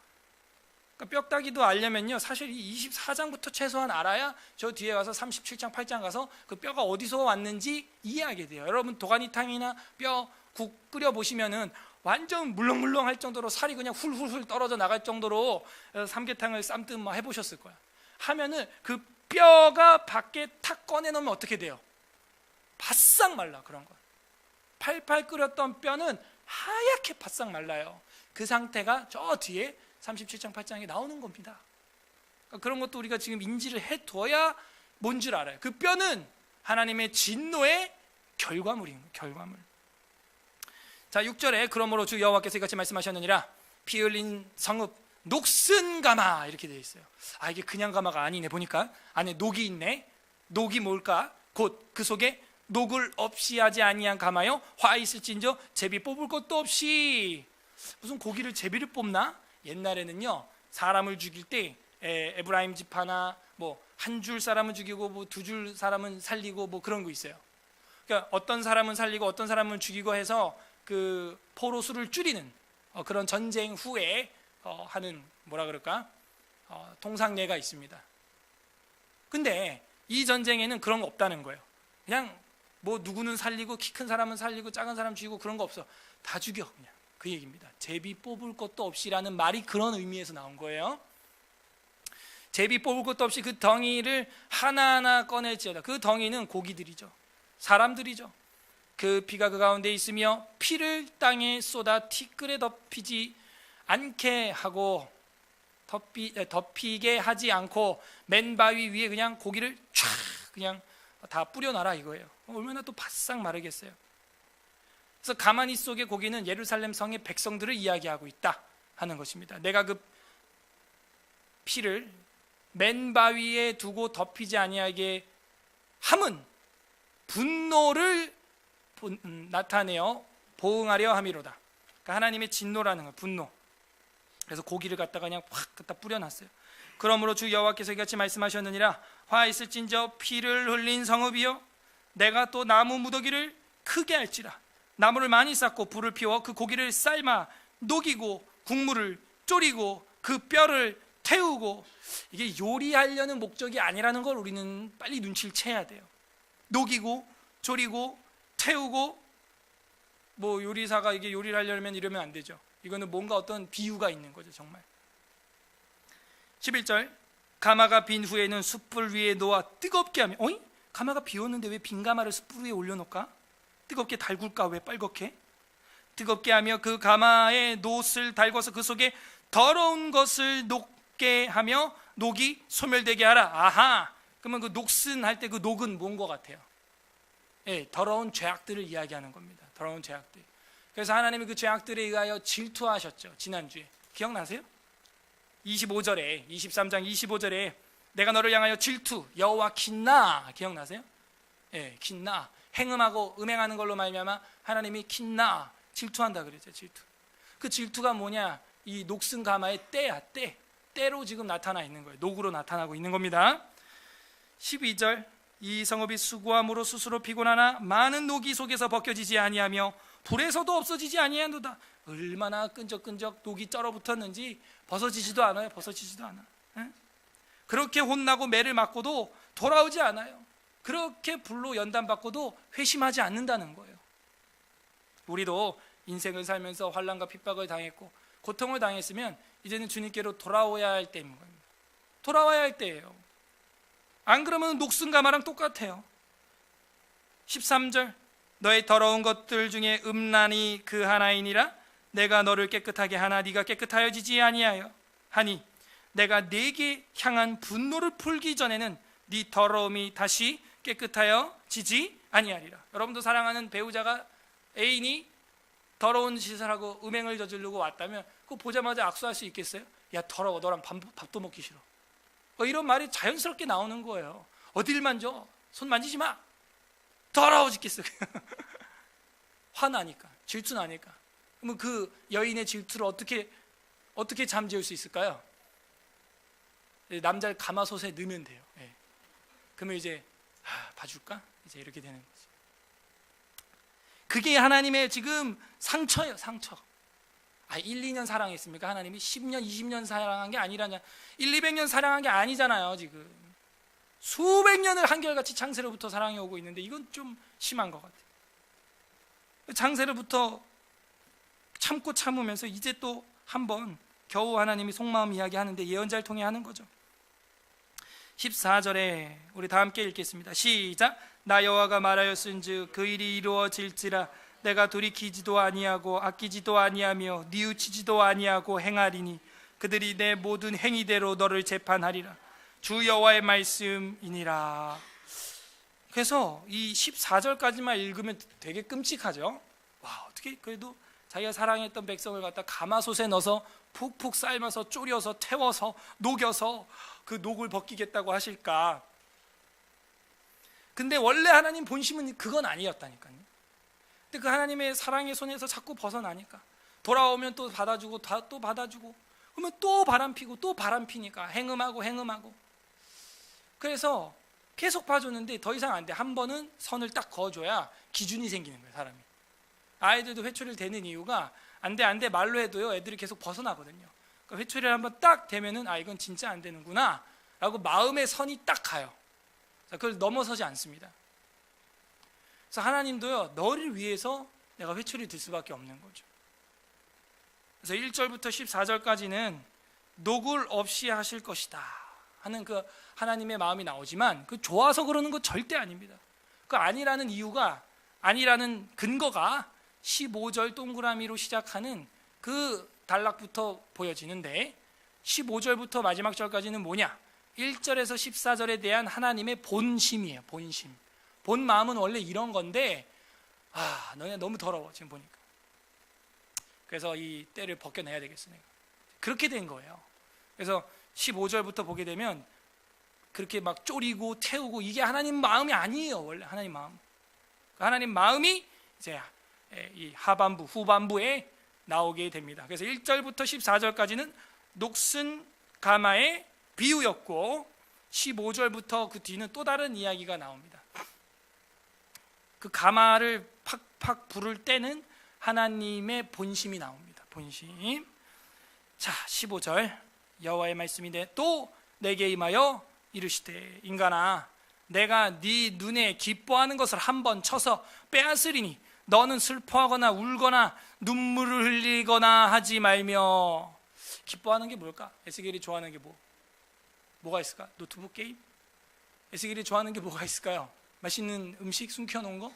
그러니까 뼈다귀도 알려면요 사실 이 24장부터 최소한 알아야 저 뒤에 가서 37장 8장 가서 그 뼈가 어디서 왔는지 이해하게 돼요. 여러분 도가니탕이나 뼈 국 끓여 보시면은 완전 물렁물렁할 정도로 살이 그냥 훌훌훌 떨어져 나갈 정도로 삼계탕을 삶듯 막 해보셨을 거야. 하면은 그 뼈가 밖에 탁 꺼내놓으면 어떻게 돼요? 바싹 말라. 그런 거 팔팔 끓였던 뼈는 하얗게 바싹 말라요. 그 상태가 저 뒤에 37장 8장에 나오는 겁니다. 그러니까 그런 것도 우리가 지금 인지를 해둬야 뭔 줄 알아요. 그 뼈는 하나님의 진노의 결과물인 거예요. 결과물. 자 6절에 그러므로 주 여호와께서 이같이 말씀하셨느니라 피 흘린 성읍 녹슨 가마 이렇게 되어 있어요. 이게 그냥 가마가 아니네. 보니까 안에 녹이 있네. 녹이 뭘까? 곧 그 속에 녹을 없이 하지 아니한 가마요 화 있을진저 제비 뽑을 것도 없이. 무슨 고기를 제비를 뽑나? 옛날에는요 사람을 죽일 때 에브라임 지파나 뭐 한 줄 사람은 죽이고 뭐 두 줄 사람은 살리고 뭐 그런 거 있어요. 그러니까 어떤 사람은 살리고 어떤 사람은 죽이고 해서 그 포로 수를 줄이는 그런 전쟁 후에 하는 뭐라 그럴까 통상례가 있습니다. 근데 이 전쟁에는 그런 거 없다는 거예요. 그냥 뭐 누구는 살리고 키 큰 사람은 살리고 작은 사람 죽이고 그런 거 없어. 다 죽여 그냥. 그 얘기입니다. 제비 뽑을 것도 없이라는 말이 그런 의미에서 나온 거예요. 제비 뽑을 것도 없이 그 덩이를 하나하나 꺼낼지어다. 그 덩이는 고기들이죠. 사람들이죠. 그 피가 그 가운데 있으며 피를 땅에 쏟아 티끌에 덮이지 않게 하고 덮이게 하지 않고 맨 바위 위에 그냥 고기를 쫙 그냥 다 뿌려놔라 이거예요. 얼마나 또 바싹 마르겠어요. 그래서 가마니 속의 고기는 예루살렘 성의 백성들을 이야기하고 있다 하는 것입니다. 내가 그 피를 맨 바위에 두고 덮이지 아니하게 함은 분노를 나타내어 보응하려 함이로다. 그러니까 하나님의 진노라는 거예요. 분노. 그래서 고기를 갖다가 그냥 확 갖다 뿌려놨어요. 그러므로 주 여호와께서 이같이 말씀하셨느니라 화 있을진저 피를 흘린 성읍이여 내가 또 나무 무더기를 크게 할지라 나무를 많이 쌓고 불을 피워 그 고기를 삶아 녹이고 국물을 졸이고 그 뼈를 태우고. 이게 요리하려는 목적이 아니라는 걸 우리는 빨리 눈치를 채야 돼요. 녹이고 졸이고 태우고. 뭐 요리사가 이게 요리를 하려면 이러면 안 되죠. 이거는 뭔가 어떤 비유가 있는 거죠. 정말. 11절 가마가 빈 후에는 숯불 위에 놓아 뜨겁게 하며. 가마가 비었는데 왜 빈 가마를 숯불 위에 올려놓을까? 뜨겁게 달굴까? 왜 빨갛게? 뜨겁게 하며 그 가마에 놋을 달궈서 그 속에 더러운 것을 녹게 하며 녹이 소멸되게 하라. 아하, 그러면 그 녹슨 할 때 그 녹은 뭔 것 같아요? 예, 더러운 죄악들을 이야기하는 겁니다. 더러운 죄악들. 그래서 하나님이 그 죄악들에 의하여 질투하셨죠. 지난주에 기억나세요? 25절에 23장 25절에 내가 너를 향하여 질투 여호와 긴나, 기억나세요? 예, 긴나, 행음하고 음행하는 걸로 말미암아 하나님이 긴나, 질투한다 그랬죠. 질투. 그 질투가 뭐냐? 이 녹슨 가마의 때야, 때로 지금 나타나 있는 거예요. 녹으로 나타나고 있는 겁니다. 12절 이 성읍이 수고함으로 스스로 피곤하나 많은 녹이 속에서 벗겨지지 아니하며 불에서도 없어지지 아니하노다. 얼마나 끈적끈적 녹이 쩔어붙었는지 벗어지지도 않아요. 벗어지지도 않아. 에? 그렇게 혼나고 매를 맞고도 돌아오지 않아요. 그렇게 불로 연단받고도 회심하지 않는다는 거예요. 우리도 인생을 살면서 환난과 핍박을 당했고 고통을 당했으면 이제는 주님께로 돌아와야 할 때인 겁니다. 돌아와야 할 때예요. 안 그러면 녹슨 가마랑 똑같아요. 13절 너의 더러운 것들 중에 음란이 그 하나이니라. 내가 너를 깨끗하게 하나 네가 깨끗하여지지 아니하여 하니 내가 네게 향한 분노를 풀기 전에는 네 더러움이 다시 깨끗하여지지 아니하리라. 여러분도 사랑하는 배우자가 애인이 더러운 짓을 하고 음행을 저지르고 왔다면 그거 보자마자 악수할 수 있겠어요? 야 더러워, 너랑 밥도 먹기 싫어. 이런 말이 자연스럽게 나오는 거예요. 어딜 만져? 손 만지지 마. 더러워 죽겠어. 화나니까, 질투나니까. 그러면 그 여인의 질투를 어떻게 잠재울 수 있을까요? 남자를 가마솥에 넣으면 돼요. 예. 그러면 이제 봐줄까? 이제 이렇게 되는 거지. 그게 하나님의 지금 상처예요. 상처. 1, 2년 사랑했습니까? 하나님이 10년, 20년 사랑한 게 아니라냐. 1, 200년 사랑한 게 아니잖아요. 지금 수백 년을 한결같이 창세로부터 사랑해 오고 있는데 이건 좀 심한 것 같아요. 창세로부터 참고 참으면서 이제 또 한번 겨우 하나님이 속마음 이야기하는데 예언자를 통해 하는 거죠. 14절에 우리 다 함께 읽겠습니다. 시작. 나 여호와가 말하였은즉 그 일이 이루어질지라. 내가 돌이키지도 아니하고 아끼지도 아니하며 뉘우치지도 아니하고 행하리니 그들이 내 모든 행위대로 너를 재판하리라. 주 여호와의 말씀이니라. 그래서 이 14절까지만 읽으면 되게 끔찍하죠. 와, 어떻게 그래도 자기가 사랑했던 백성을 갖다 가마솥에 넣어서 푹푹 삶아서 졸여서 태워서 녹여서 그 녹을 벗기겠다고 하실까. 근데 원래 하나님 본심은 그건 아니었다니까요. 근데 그 하나님의 사랑의 손에서 자꾸 벗어나니까 돌아오면 또 받아주고 또 받아주고 그러면 또 바람피고 또 바람피니까 행음하고 그래서 계속 봐줬는데 더 이상 안 돼. 한 번은 선을 딱 그어줘야 기준이 생기는 거예요. 사람이. 아이들도 회초리를 대는 이유가 안 돼 말로 해도요 애들이 계속 벗어나거든요. 그러니까 회초리를 한번 딱 대면은 이건 진짜 안 되는구나 라고 마음의 선이 딱 가요. 그걸 넘어서지 않습니다. 그래서 하나님도요 너를 위해서 내가 회초리 들 수밖에 없는 거죠. 그래서 1절부터 14절까지는 녹을 없이 하실 것이다 하는 그 하나님의 마음이 나오지만 그 좋아서 그러는 거 절대 아닙니다. 그 아니라는 이유가, 아니라는 근거가 15절 동그라미로 시작하는 그 단락부터 보여지는데 15절부터 마지막 절까지는 뭐냐? 1절에서 14절에 대한 하나님의 본심이에요. 본심. 본 마음은 원래 이런 건데 너네 너무 더러워 지금 보니까. 그래서 이 때를 벗겨내야 되겠어 내가. 그렇게 된 거예요. 그래서 15절부터 보게 되면 그렇게 막 졸이고 태우고 이게 하나님 마음이 아니에요. 원래 하나님 마음. 하나님 마음이 이제 이 하반부 후반부에 나오게 됩니다. 그래서 1절부터 14절까지는 녹슨 가마의 비유였고 15절부터 그 뒤는 또 다른 이야기가 나옵니다. 그 가마를 팍팍 부를 때는 하나님의 본심이 나옵니다. 본심. 자, 15절 여호와의 말씀인데 또 내게 임하여 이르시되 인간아 내가 네 눈에 기뻐하는 것을 한번 쳐서 빼앗으리니 너는 슬퍼하거나 울거나 눈물을 흘리거나 하지 말며. 기뻐하는 게 뭘까? 에스겔이 좋아하는 게 뭐가 있을까? 노트북 게임? 에스겔이 좋아하는 게 뭐가 있을까요? 맛있는 음식 숨겨놓은 거?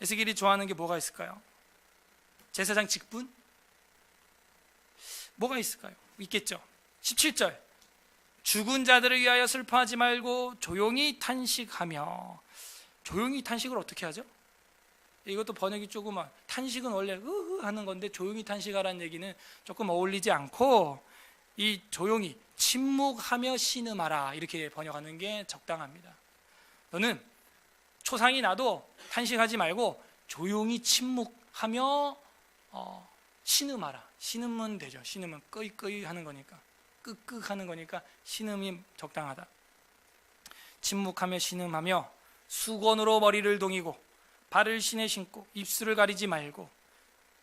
에스겔이 좋아하는 게 뭐가 있을까요? 제사장 직분? 뭐가 있을까요? 있겠죠. 17절, 죽은 자들을 위하여 슬퍼하지 말고 조용히 탄식하며. 조용히 탄식을 어떻게 하죠? 이것도 번역이 조금, 탄식은 원래 하는 건데 조용히 탄식하라는 얘기는 조금 어울리지 않고, 이 조용히 침묵하며 신음하라 이렇게 번역하는 게 적당합니다. 너는 초상이 나도 탄식하지 말고 조용히 침묵하며 신음하라. 신음은 되죠. 신음은 끄이끄이 하는 거니까, 끄끄 하는 거니까 신음이 적당하다. 침묵하며 신음하며 수건으로 머리를 동이고 발을 신에 신고 입술을 가리지 말고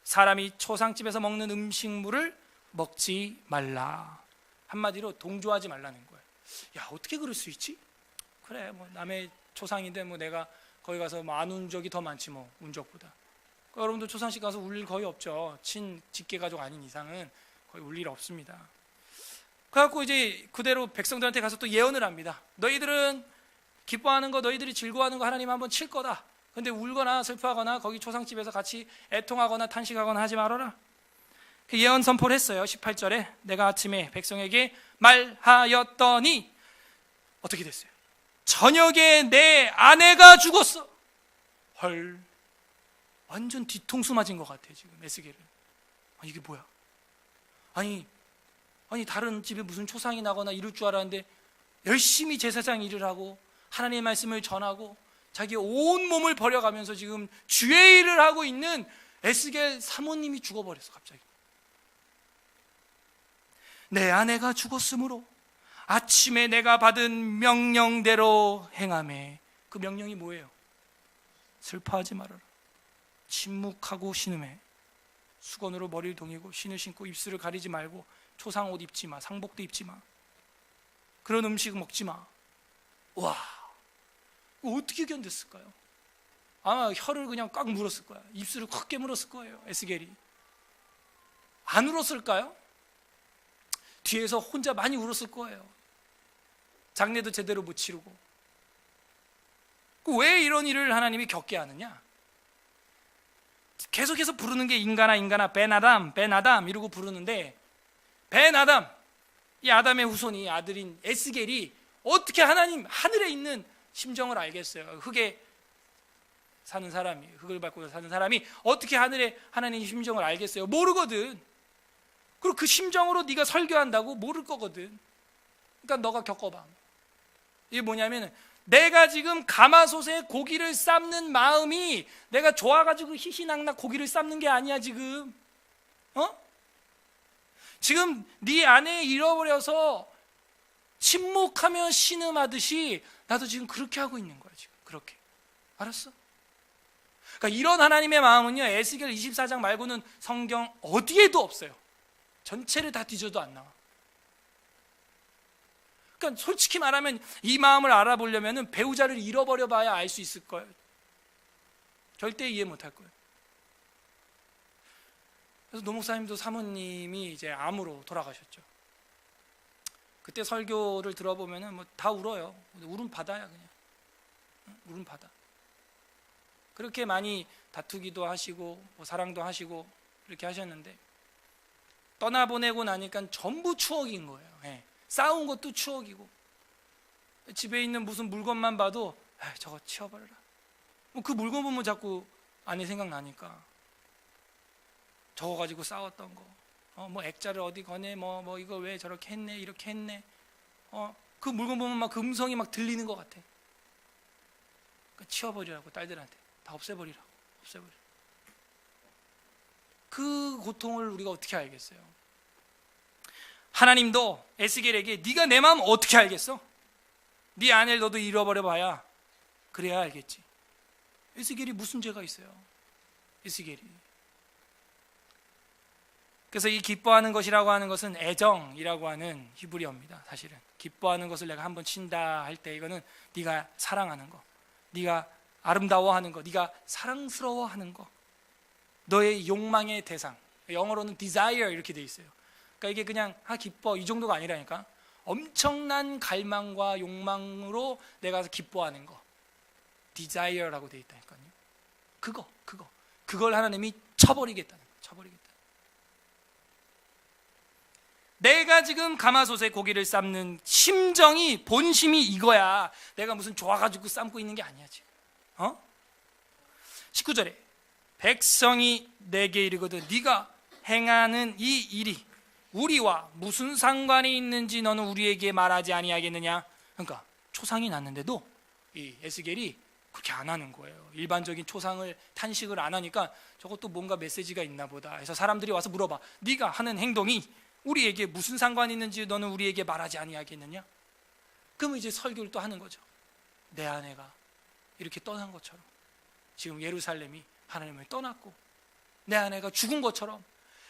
사람이 초상집에서 먹는 음식물을 먹지 말라. 한마디로 동조하지 말라는 거예요. 야, 어떻게 그럴 수 있지? 그래, 뭐 남의 초상인데 뭐 내가 거기 가서 뭐 안 운 적이 더 많지 뭐 운 적보다. 그러니까 여러분들 초상식 가서 울 일 거의 없죠. 직계 가족 아닌 이상은 거의 울 일 없습니다. 그래갖고 이제 그대로 백성들한테 가서 또 예언을 합니다. 너희들은 기뻐하는 거, 너희들이 즐거워하는 거 하나님 한번 칠 거다. 근데 울거나 슬퍼하거나 거기 초상집에서 같이 애통하거나 탄식하거나 하지 말아라. 그 예언 선포를 했어요. 18절에 내가 아침에 백성에게 말하였더니 어떻게 됐어요? 저녁에 내 아내가 죽었어. 헐, 완전 뒤통수 맞은 것 같아 지금 에스겔은. 이게 뭐야? 아니 다른 집에 무슨 초상이 나거나 이럴 줄 알았는데 열심히 제사장 일을 하고 하나님의 말씀을 전하고 자기 온 몸을 버려가면서 지금 주의 일을 하고 있는 에스겔 사모님이 죽어버렸어. 갑자기 내 아내가 죽었으므로 아침에 내가 받은 명령대로 행하매. 그 명령이 뭐예요? 슬퍼하지 말아라. 침묵하고 신음해. 수건으로 머리를 동이고 신을 신고 입술을 가리지 말고 초상 옷 입지 마. 상복도 입지 마. 그런 음식 먹지 마. 와, 어떻게 견뎠을까요? 아마 혀를 그냥 꽉 물었을 거야. 입술을 콱 깨물었을 거예요. 에스겔이. 안 울었을까요? 뒤에서 혼자 많이 울었을 거예요. 장례도 제대로 못 치르고. 왜 이런 일을 하나님이 겪게 하느냐? 계속해서 부르는 게 인간아 벤아담 이러고 부르는데, 벤아담, 이 아담의 후손이 아들인 에스겔이 어떻게 하나님 하늘에 있는 심정을 알겠어요? 흙에 사는 사람이, 흙을 밟고 사는 사람이 어떻게 하늘에 하나님의 심정을 알겠어요? 모르거든. 그리고 그 심정으로 네가 설교한다고 모를 거거든. 그러니까 너가 겪어봐. 이게 뭐냐면, 내가 지금 가마솥에 고기를 삶는 마음이 내가 좋아가지고 희희낙낙 고기를 삶는 게 아니야 지금. 지금 네 아내 잃어버려서 침묵하며 신음하듯이 나도 지금 그렇게 하고 있는 거야 지금. 그렇게. 알았어? 그러니까 이런 하나님의 마음은요, 에스겔 24장 말고는 성경 어디에도 없어요. 전체를 다 뒤져도 안 나와. 그러니까 솔직히 말하면 이 마음을 알아보려면 배우자를 잃어버려 봐야 알 수 있을 거예요. 절대 이해 못 할 거예요. 그래서 노 목사님도 사모님이 이제 암으로 돌아가셨죠. 그때 설교를 들어보면은 뭐 다 울어요. 울음 바다야 그냥. 울음 바다. 그렇게 많이 다투기도 하시고 뭐 사랑도 하시고 이렇게 하셨는데, 떠나보내고 나니까 전부 추억인 거예요. 네. 싸운 것도 추억이고, 집에 있는 무슨 물건만 봐도 저거 치워버려라. 뭐 그 물건 보면 자꾸 아내 생각나니까 저거 가지고 싸웠던 거, 뭐 액자를 어디 거네, 뭐 이거 왜 저렇게 했네, 이렇게 했네. 그 물건 보면 막 그 음성이 막 들리는 것 같아. 그러니까 치워버리라고, 딸들한테 다 없애버리라고. 그 고통을 우리가 어떻게 알겠어요? 하나님도 에스겔에게 네가 내 마음 어떻게 알겠어? 네 아내를 너도 잃어버려 봐야 그래야 알겠지. 에스겔이 무슨 죄가 있어요? 에스겔이. 그래서 이 기뻐하는 것이라고 하는 것은 애정이라고 하는 히브리어입니다. 사실은 기뻐하는 것을 내가 한번 친다 할 때 이거는 네가 사랑하는 거, 네가 아름다워하는 거, 네가 사랑스러워하는 거, 너의 욕망의 대상. 영어로는 desire 이렇게 돼 있어요. 그러니까 이게 그냥 기뻐 이 정도가 아니라니까, 엄청난 갈망과 욕망으로 내가 기뻐하는 거, desire라고 돼 있다니까요. 그걸 하나님이 쳐버리겠다는 거예요. 쳐버리겠다. 내가 지금 가마솥에 고기를 삶는 심정이, 본심이 이거야. 내가 무슨 좋아가지고 삶고 있는 게 아니야 지금. 19절에 백성이 내게 이르거든 네가 행하는 이 일이 우리와 무슨 상관이 있는지 너는 우리에게 말하지 아니하겠느냐. 그러니까 초상이 났는데도 이 에스겔이 그렇게 안 하는 거예요. 일반적인 초상을 탄식을 안 하니까 저것도 뭔가 메시지가 있나 보다 해서 사람들이 와서 물어봐. 네가 하는 행동이 우리에게 무슨 상관이 있는지 너는 우리에게 말하지 아니하겠느냐. 그러면 이제 설교를 또 하는 거죠. 내 아내가 이렇게 떠난 것처럼 지금 예루살렘이 하나님을 떠났고 내 아내가 죽은 것처럼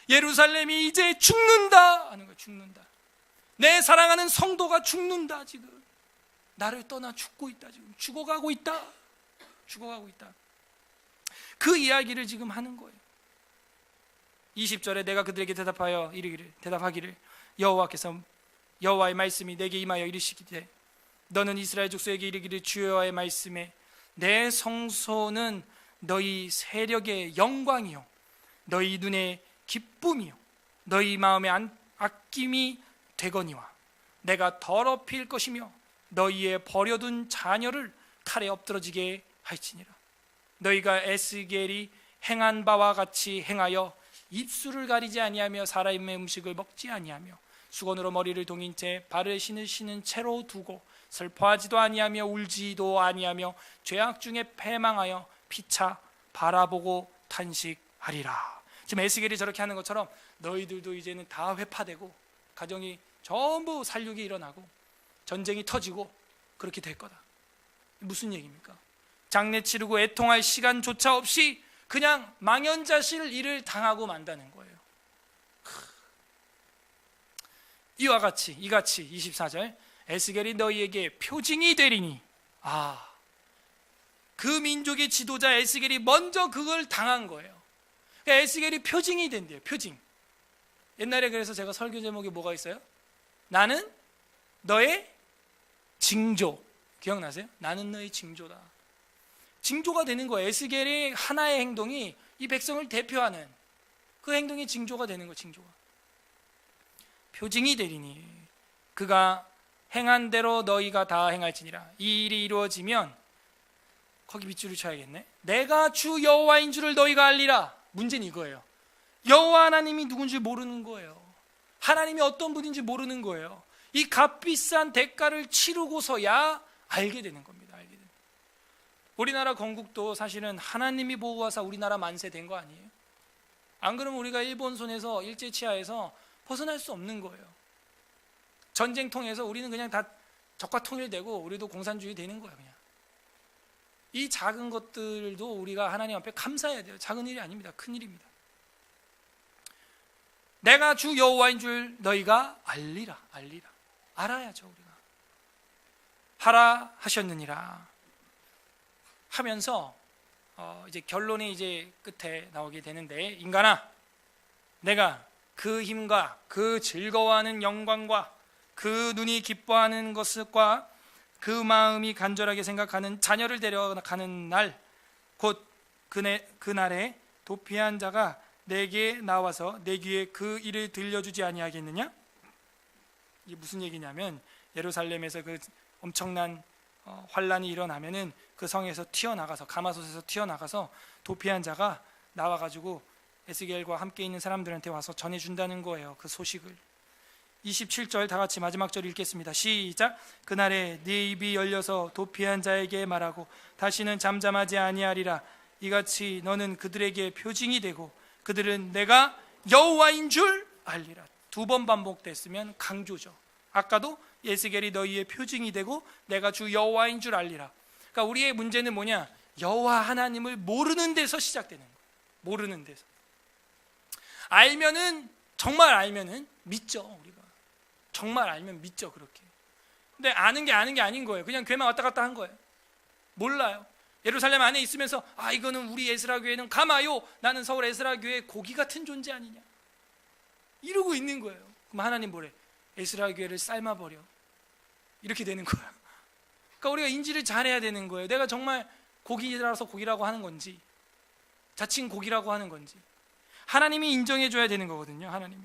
예루살렘이 이제 죽는다 하는 거야. 죽는다. 내 사랑하는 성도가 죽는다. 지금 나를 떠나 죽고 있다. 지금 죽어가고 있다. 죽어가고 있다. 그 이야기를 지금 하는 거예요. 20절에 내가 그들에게 대답하기를 여호와께서 여호와의 말씀이 내게 임하여 이르시기되 너는 이스라엘 족속에게 이르기를 주 여호와의 말씀에 내 성소는 너희 세력의 영광이요 너희 눈의 기쁨이요 너희 마음의 아낌이 되거니와 내가 더럽힐 것이며 너희의 버려둔 자녀를 칼에 엎드러지게 할지니라. 너희가 에스겔이 행한 바와 같이 행하여 입술을 가리지 아니하며 사람의 음식을 먹지 아니하며 수건으로 머리를 동인 채 발을 신으시는 채로 두고 슬퍼하지도 아니하며 울지도 아니하며 죄악 중에 패망하여 피차 바라보고 탄식하리라. 지금 에스겔이 저렇게 하는 것처럼 너희들도 이제는 다 회파되고 가정이 전부 살육이 일어나고 전쟁이 터지고 그렇게 될 거다. 무슨 얘기입니까? 장례 치르고 애통할 시간조차 없이 그냥 망연자실 일을 당하고 만다는 거예요. 이같이 24절 에스겔이 너희에게 표징이 되리니 그 민족의 지도자 에스겔이 먼저 그걸 당한 거예요. 그러니까 에스겔이 표징이 된대요. 표징. 옛날에 그래서 제가 설교 제목이 뭐가 있어요? 나는 너의 징조. 기억나세요? 나는 너의 징조다. 징조가 되는 거예요. 에스겔의 하나의 행동이 이 백성을 대표하는 그 행동이 징조가 되는 거예요. 징조가. 표징이 되리니 그가 행한 대로 너희가 다 행할지니라. 이 일이 이루어지면 거기 밑줄을 쳐야겠네. 내가 주 여호와인 줄을 너희가 알리라. 문제는 이거예요. 여호와 하나님이 누군지 모르는 거예요. 하나님이 어떤 분인지 모르는 거예요. 이 값비싼 대가를 치르고서야 알게 되는 겁니다. 우리나라 건국도 사실은 하나님이 보호하사 우리나라 만세된 거 아니에요? 안 그러면 우리가 일본 손에서 일제치하에서 벗어날 수 없는 거예요. 전쟁 통해서 우리는 그냥 다 적과 통일되고 우리도 공산주의 되는 거예요. 그냥 이 작은 것들도 우리가 하나님 앞에 감사해야 돼요. 작은 일이 아닙니다. 큰 일입니다. 내가 주 여호와인 줄 너희가 알리라. 알아야죠. 우리가 하라 하셨느니라 하면서 이제 결론이 이제 끝에 나오게 되는데 인간아 내가 그 힘과 그 즐거워하는 영광과 그 눈이 기뻐하는 것과 그 마음이 간절하게 생각하는 자녀를 데려가는 날 곧 그날에 도피한 자가 내게 나와서 내 귀에 그 일을 들려주지 아니하겠느냐. 이게 무슨 얘기냐면 예루살렘에서 그 엄청난 환란이 일어나면은 그 성에서 튀어나가서 가마솥에서 튀어나가서 도피한 자가 나와가지고 에스겔과 함께 있는 사람들한테 와서 전해준다는 거예요. 그 소식을. 27절 다 같이 마지막 절 읽겠습니다. 시작. 그날에 네 입이 열려서 도피한 자에게 말하고 다시는 잠잠하지 아니하리라. 이같이 너는 그들에게 표징이 되고 그들은 내가 여호와인 줄 알리라. 2번 반복됐으면 강조죠. 아까도 에스겔이 너희의 표징이 되고 내가 주 여호와인 줄 알리라. 그러니까 우리의 문제는 뭐냐? 여호와 하나님을 모르는 데서 시작되는 거예요. 모르는 데서. 알면은 정말 알면은 믿죠. 우리가 정말 알면 믿죠. 그렇게. 근데 아는 게 아닌 거예요. 그냥 교회만 왔다 갔다 한 거예요. 몰라요. 예루살렘 안에 있으면서 이거는 우리 에스라 교회는 가마요. 나는 서울 에스라 교회 고기 같은 존재 아니냐. 이러고 있는 거예요. 그럼 하나님 뭐래? 에스라 교회를 삶아버려. 이렇게 되는 거예요. 그러니까 우리가 인지를 잘해야 되는 거예요. 내가 정말 고기라서 고기라고 하는 건지 자칭 고기라고 하는 건지. 하나님이 인정해 줘야 되는 거거든요. 하나님이.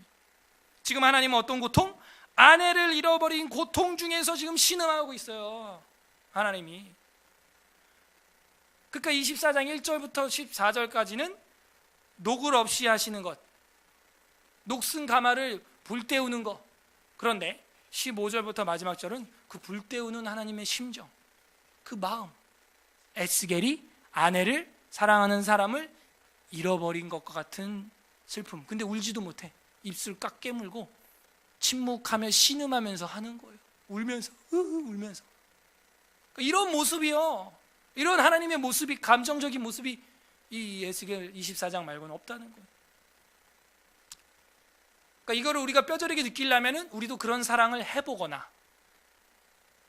지금 하나님은 어떤 고통? 아내를 잃어버린 고통 중에서 지금 신음하고 있어요. 하나님이. 그러니까 24장 1절부터 14절까지는 녹을 없이 하시는 것, 녹슨 가마를 불태우는 것. 그런데 15절부터 마지막 절은 그 불태우는 하나님의 심정, 그 마음. 에스겔이 아내를, 사랑하는 사람을 잃어버린 것과 같은 슬픔. 근데 울지도 못해. 입술 꽉 깨물고 침묵하며 신음하면서 하는 거예요. 울면서, 울면서. 이런 모습이요, 이런 하나님의 모습이, 감정적인 모습이 이 에스겔 24장 말고는 없다는 거예요. 그러니까 이거를 우리가 뼈저리게 느끼려면 우리도 그런 사랑을 해보거나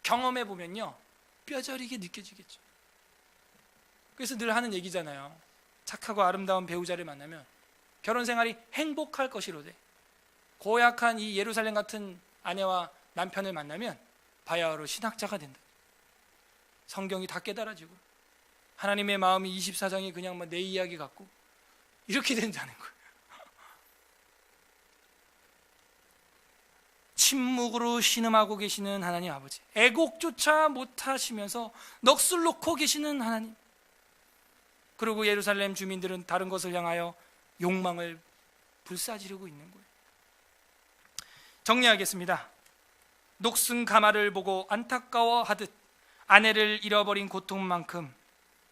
경험해보면요, 뼈저리게 느껴지겠죠. 그래서 늘 하는 얘기잖아요. 착하고 아름다운 배우자를 만나면 결혼 생활이 행복할 것이로되, 고약한 이 예루살렘 같은 아내와 남편을 만나면 바야흐로 신학자가 된다. 성경이 다 깨달아지고 하나님의 마음이 24장이 그냥 내 이야기 같고 이렇게 된다는 거예요. 침묵으로 신음하고 계시는 하나님 아버지, 애곡조차 못하시면서 넋을 놓고 계시는 하나님, 그리고 예루살렘 주민들은 다른 것을 향하여 욕망을 불사지르고 있는 거예요. 정리하겠습니다. 녹슨 가마를 보고 안타까워하듯 아내를 잃어버린 고통만큼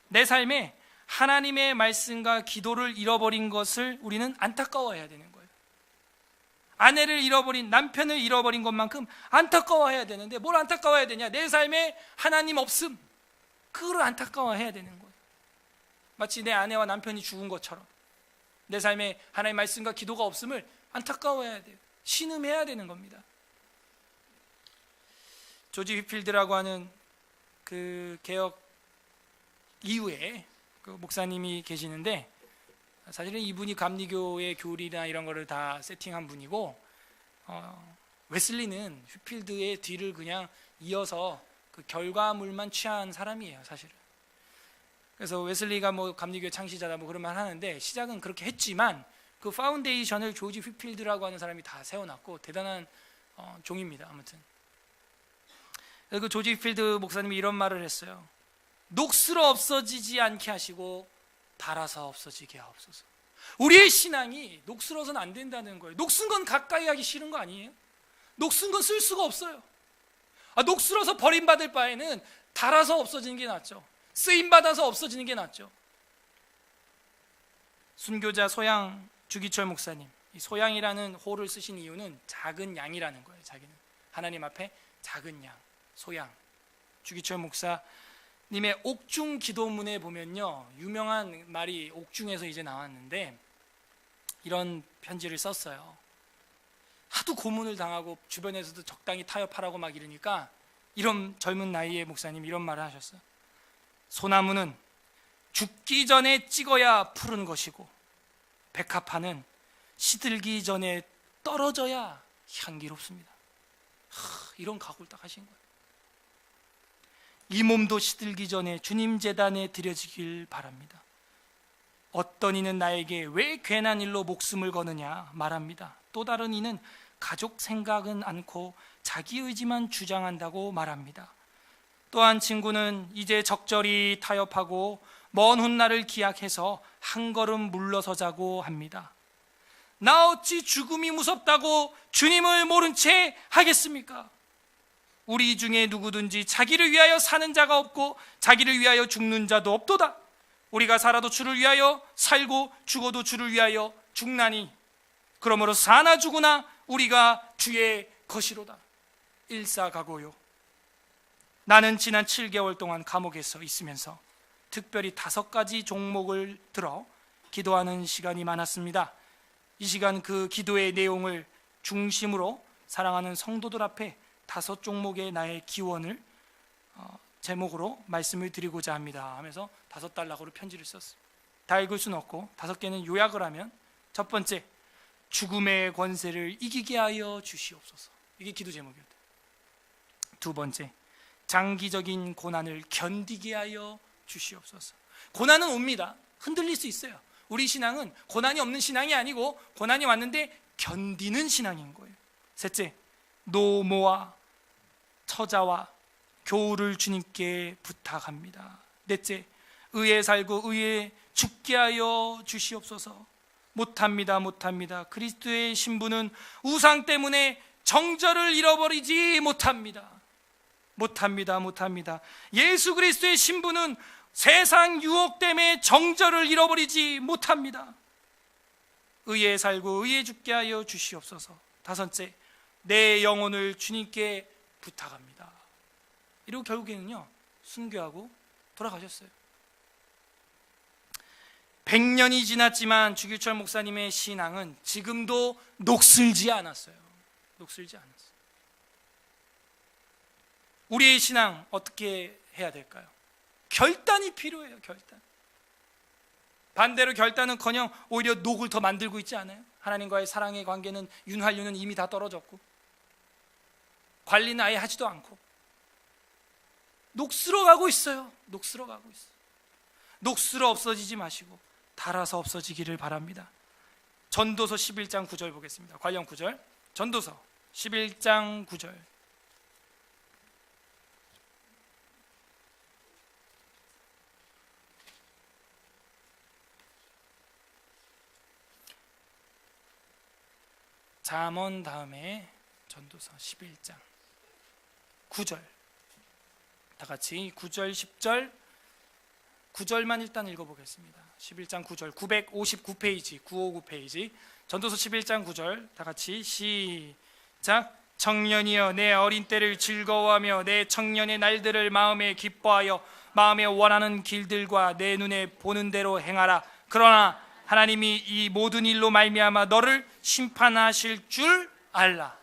내 삶에 하나님의 말씀과 기도를 잃어버린 것을 우리는 안타까워해야 되는 거예요. 아내를 잃어버린, 남편을 잃어버린 것만큼 안타까워해야 되는데, 뭘 안타까워해야 되냐? 내 삶에 하나님 없음, 그걸 안타까워해야 되는 거예요. 마치 내 아내와 남편이 죽은 것처럼 내 삶에 하나님의 말씀과 기도가 없음을 안타까워해야 돼요. 신음해야 되는 겁니다. 조지 휘필드라고 하는 그 개혁 이후에 그 목사님이 계시는데, 사실은 이분이 감리교의 교리나 이런 거를 다 세팅한 분이고, 웨슬리는 휘필드의 뒤를 그냥 이어서 그 결과물만 취한 사람이에요, 사실은. 그래서 웨슬리가 뭐 감리교 창시자다 뭐 그런 말 하는데, 시작은 그렇게 했지만 그 파운데이션을 조지 휘필드라고 하는 사람이 다 세워놨고 대단한 종입니다. 아무튼 그 조지 휘필드 목사님이 이런 말을 했어요. 녹슬어 없어지지 않게 하시고 달아서 없어지게 하옵소서. 우리의 신앙이 녹슬어서는 안 된다는 거예요. 녹슨 건 가까이 하기 싫은 거 아니에요? 녹슨 건 쓸 수가 없어요. 녹슬어서 버림받을 바에는 달아서 없어지는 게 낫죠. 쓰임받아서 없어지는 게 낫죠. 순교자 소양 주기철 목사님, 이 소양이라는 호를 쓰신 이유는 작은 양이라는 거예요. 자기는 하나님 앞에 작은 양, 소양. 주기철 목사님의 옥중 기도문에 보면요, 유명한 말이 옥중에서 이제 나왔는데 이런 편지를 썼어요. 하도 고문을 당하고 주변에서도 적당히 타협하라고 막 이러니까 이런 젊은 나이의 목사님이 이런 말을 하셨어요. 소나무는 죽기 전에 찍어야 푸른 것이고 백합화는 시들기 전에 떨어져야 향기롭습니다. 이런 각오를 딱 하신 거예요. 이 몸도 시들기 전에 주님 제단에 드려지길 바랍니다. 어떤 이는 나에게 왜 괜한 일로 목숨을 거느냐 말합니다. 또 다른 이는 가족 생각은 않고 자기 의지만 주장한다고 말합니다. 또한 친구는 이제 적절히 타협하고 먼 훗날을 기약해서 한 걸음 물러서자고 합니다. 나 어찌 죽음이 무섭다고 주님을 모른 채 하겠습니까? 우리 중에 누구든지 자기를 위하여 사는 자가 없고 자기를 위하여 죽는 자도 없도다. 우리가 살아도 주를 위하여 살고 죽어도 주를 위하여 죽나니 그러므로 사나 죽으나 우리가 주의 것이로다. 일사가고요. 나는 지난 7개월 동안 감옥에서 있으면서 특별히 5가지 종목을 들어 기도하는 시간이 많았습니다. 이 시간 그 기도의 내용을 중심으로 사랑하는 성도들 앞에 5 종목의 나의 기원을 제목으로 말씀을 드리고자 합니다 하면서 5달락으로 편지를 썼어요. 다 읽을 수는 없고 5개는 요약을 하면, 첫 번째, 죽음의 권세를 이기게 하여 주시옵소서. 이게 기도 제목이었대요. 두 번째, 장기적인 고난을 견디게 하여 주시옵소서. 고난은 옵니다. 흔들릴 수 있어요. 우리 신앙은 고난이 없는 신앙이 아니고 고난이 왔는데 견디는 신앙인 거예요. 셋째, 노모와 처자와 교우를 주님께 부탁합니다. 넷째, 의에 살고 의에 죽게 하여 주시옵소서. 못합니다. 그리스도의 신부는 우상 때문에 정절을 잃어버리지 못합니다. 예수 그리스도의 신부는 세상 유혹 때문에 정절을 잃어버리지 못합니다. 의에 살고 의에 죽게 하여 주시옵소서. 다섯째, 내 영혼을 주님께 부탁합니다. 이러고 결국에는요 순교하고 돌아가셨어요. 100년이 지났지만 주규철 목사님의 신앙은 지금도 녹슬지 않았어요. 우리의 신앙 어떻게 해야 될까요? 결단이 필요해요. 결단. 반대로 결단은커녕 오히려 녹을 더 만들고 있지 않아요? 하나님과의 사랑의 관계는 윤활유는 이미 다 떨어졌고 관리는 아예 하지도 않고 녹슬어가고 있어요. 녹슬어 없어지지 마시고 달아서 없어지기를 바랍니다. 전도서 11장 9절 보겠습니다. 관련 구절, 전도서 11장 9절. 잠언 다음에 전도서 11장 9절. 다 같이 9절 10절 9절만 일단 읽어보겠습니다. 11장 9절 959페이지 959페이지 전도서 11장 9절 다 같이 시작. 청년이여 내 어린 때를 즐거워하며 내 청년의 날들을 마음에 기뻐하여 마음에 원하는 길들과 내 눈에 보는 대로 행하라. 그러나 하나님이 이 모든 일로 말미암아 너를 심판하실 줄 알라.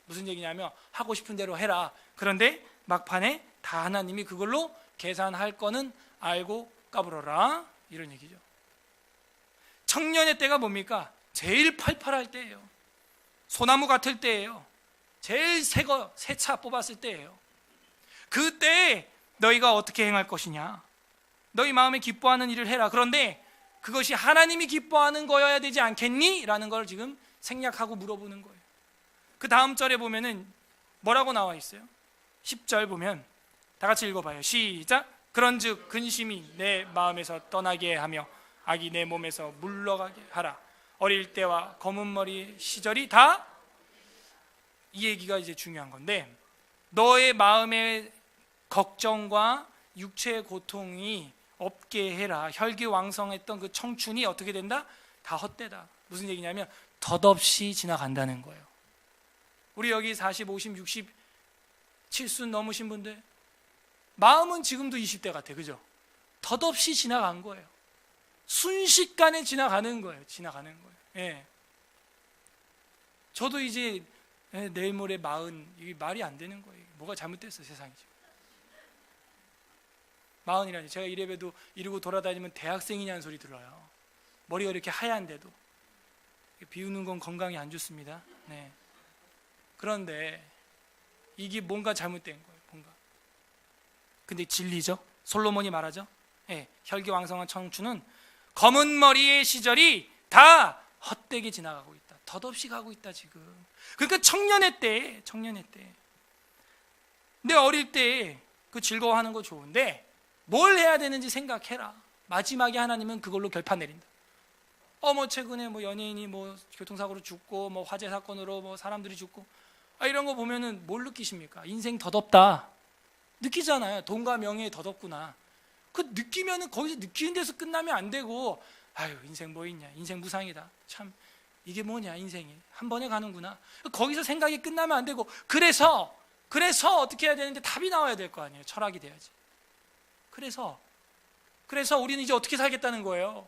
무슨 얘기냐면 하고 싶은 대로 해라. 그런데 막판에 다 하나님이 그걸로 계산할 거는 알고 까불어라, 이런 얘기죠. 청년의 때가 뭡니까? 제일 팔팔할 때예요. 소나무 같을 때예요. 제일 새 차 뽑았을 때예요. 그때 너희가 어떻게 행할 것이냐? 너희 마음에 기뻐하는 일을 해라. 그런데 그것이 하나님이 기뻐하는 거여야 되지 않겠니? 라는 걸 지금 생략하고 물어보는 거예요. 그 다음 절에 보면은 뭐라고 나와 있어요? 10절 보면 다 같이 읽어봐요. 시작. 그런즉 근심이 내 마음에서 떠나게 하며 악이 내 몸에서 물러가게 하라. 어릴 때와 검은 머리 시절이 다, 이 얘기가 이제 중요한 건데, 너의 마음의 걱정과 육체의 고통이 없게 해라. 혈기왕성했던 그 청춘이 어떻게 된다? 다 헛되다. 무슨 얘기냐면 덧없이 지나간다는 거예요. 우리 여기 40, 50, 60, 70 넘으신 분들 마음은 지금도 20대 같아, 그죠? 덧없이 지나간 거예요. 순식간에 지나가는 거예요. 예. 저도 이제 내일 모레 40, 이게 말이 안 되는 거예요. 뭐가 잘못됐어, 세상이 지금. 40이라니. 제가 이래봬도 이러고 돌아다니면 대학생이냐는 소리 들어요. 머리가 이렇게 하얀데도. 비우는 건 건강에 안 좋습니다. 네. 그런데 이게 뭔가 잘못된 거예요. 뭔가. 근데 진리죠. 솔로몬이 말하죠. 네. 혈기왕성한 청춘은 검은 머리의 시절이 다 헛되게 지나가고 있다. 덧없이 가고 있다 지금. 그러니까 청년의 때. 내 어릴 때 그 즐거워하는 거 좋은데 뭘 해야 되는지 생각해라. 마지막에 하나님은 그걸로 결판 내린다. 뭐 최근에 뭐 연예인이 뭐 교통사고로 죽고 뭐 화재 사건으로 뭐 사람들이 죽고 이런 거 보면은 뭘 느끼십니까? 인생 덧없다. 느끼잖아요. 돈과 명예에 덧없구나. 그 느끼면은 거기서 느끼는 데서 끝나면 안 되고, 아유 인생 뭐 있냐, 인생 무상이다. 참 이게 뭐냐, 인생이 한 번에 가는구나. 거기서 생각이 끝나면 안 되고, 그래서 어떻게 해야 되는데 답이 나와야 될 거 아니에요. 철학이 돼야지. 그래서 우리는 이제 어떻게 살겠다는 거예요?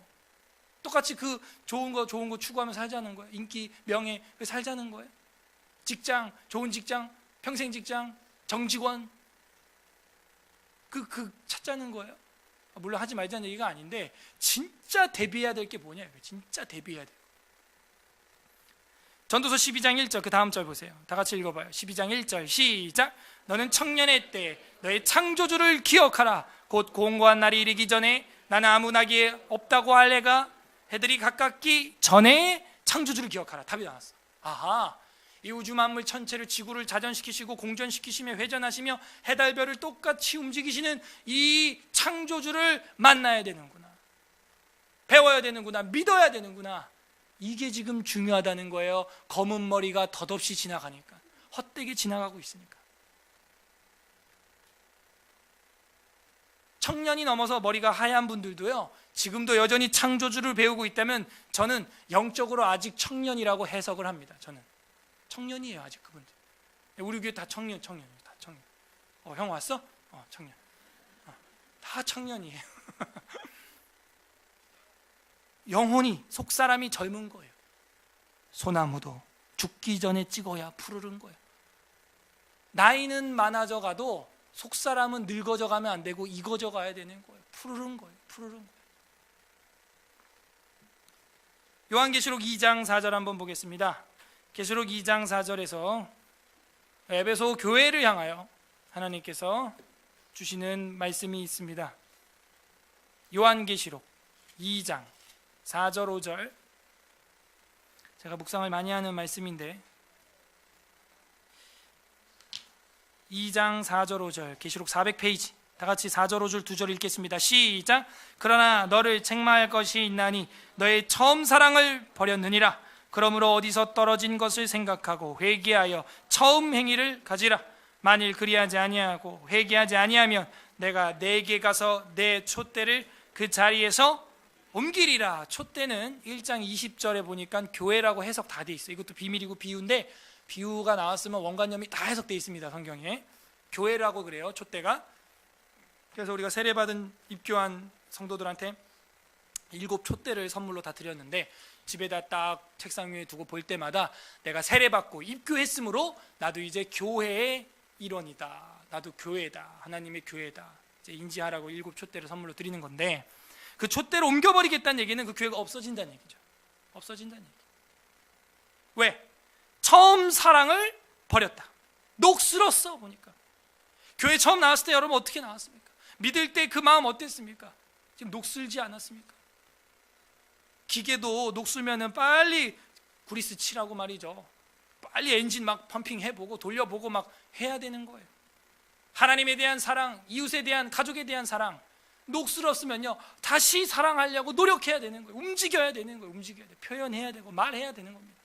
똑같이 그 좋은 거 추구하며 살자는 거예요. 인기, 명예, 살자는 거예요. 직장, 좋은 직장, 평생 직장, 정직원, 그 찾자는 거예요. 물론 하지 말자는 얘기가 아닌데, 진짜 대비해야 될 게 뭐냐, 진짜 대비해야 돼요. 전도서 12장 1절, 그 다음 절 보세요. 다 같이 읽어봐요. 12장 1절 시작. 너는 청년의 때 너의 창조주를 기억하라. 곧 공고한 날이 이르기 전에 나는 아무 낙이 없다고 할 애가 해들이 가깝기 전에 창조주를 기억하라. 답이 나왔어. 아하, 이 우주 만물 전체를, 지구를 자전시키시고 공전시키시며 회전하시며 해달별을 똑같이 움직이시는 이 창조주를 만나야 되는구나, 배워야 되는구나, 믿어야 되는구나. 이게 지금 중요하다는 거예요. 검은 머리가 덧없이 지나가니까, 헛되게 지나가고 있으니까. 청년이 넘어서 머리가 하얀 분들도요, 지금도 여전히 창조주를 배우고 있다면 저는 영적으로 아직 청년이라고 해석을 합니다. 저는 청년이에요, 아직 그분들. 우리 교회 다 청년이에요, 다 청년. 형 왔어? 청년. 다 청년이에요. 영혼이, 속사람이 젊은 거예요. 소나무도 죽기 전에 찍어야 푸르른 거예요. 나이는 많아져 가도 속사람은 늙어져 가면 안 되고 익어져 가야 되는 거예요. 푸르른 거예요. 푸르른 거예요. 요한계시록 2장 4절 한번 보겠습니다. 계시록 2장 4절에서 에베소 교회를 향하여 하나님께서 주시는 말씀이 있습니다. 요한계시록 2장 4절 5절, 제가 묵상을 많이 하는 말씀인데 2장 4절 5절, 계시록 400페이지, 다 같이 4절 5절 2절 읽겠습니다. 시작. 그러나 너를 책망할 것이 있나니 너의 처음 사랑을 버렸느니라. 그러므로 어디서 떨어진 것을 생각하고 회개하여 처음 행위를 가지라. 만일 그리하지 아니하고 회개하지 아니하면 내가 내게 가서 내 촛대를 그 자리에서 옮기리라. 촛대는 1장 20절에 보니까 교회라고 해석 다 돼 있어요. 이것도 비밀이고 비유인데, 비유가 나왔으면 원관념이 다 해석돼 있습니다, 성경에. 교회라고 그래요, 촛대가. 그래서 우리가 세례받은 입교한 성도들한테 7 촛대를 선물로 다 드렸는데, 집에다 딱 책상 위에 두고 볼 때마다 내가 세례받고 입교했으므로 나도 이제 교회의 일원이다, 나도 교회다, 하나님의 교회다, 이제 인지하라고 7 촛대를 선물로 드리는 건데, 그 촛대를 옮겨버리겠다는 얘기는 그 교회가 없어진다는 얘기죠. 없어진다는 얘기. 왜? 처음 사랑을 버렸다. 녹슬었어. 보니까 교회 처음 나왔을 때 여러분 어떻게 나왔습니까? 믿을 때 그 마음 어땠습니까? 지금 녹슬지 않았습니까? 기계도 녹슬면은 빨리 구리스 칠하고 말이죠, 빨리 엔진 막 펌핑 해보고 돌려보고 막 해야 되는 거예요. 하나님에 대한 사랑, 이웃에 대한, 가족에 대한 사랑, 녹슬었으면요 다시 사랑하려고 노력해야 되는 거예요. 움직여야 되는 거예요. 움직여야 돼요. 표현해야 되고 말해야 되는 겁니다.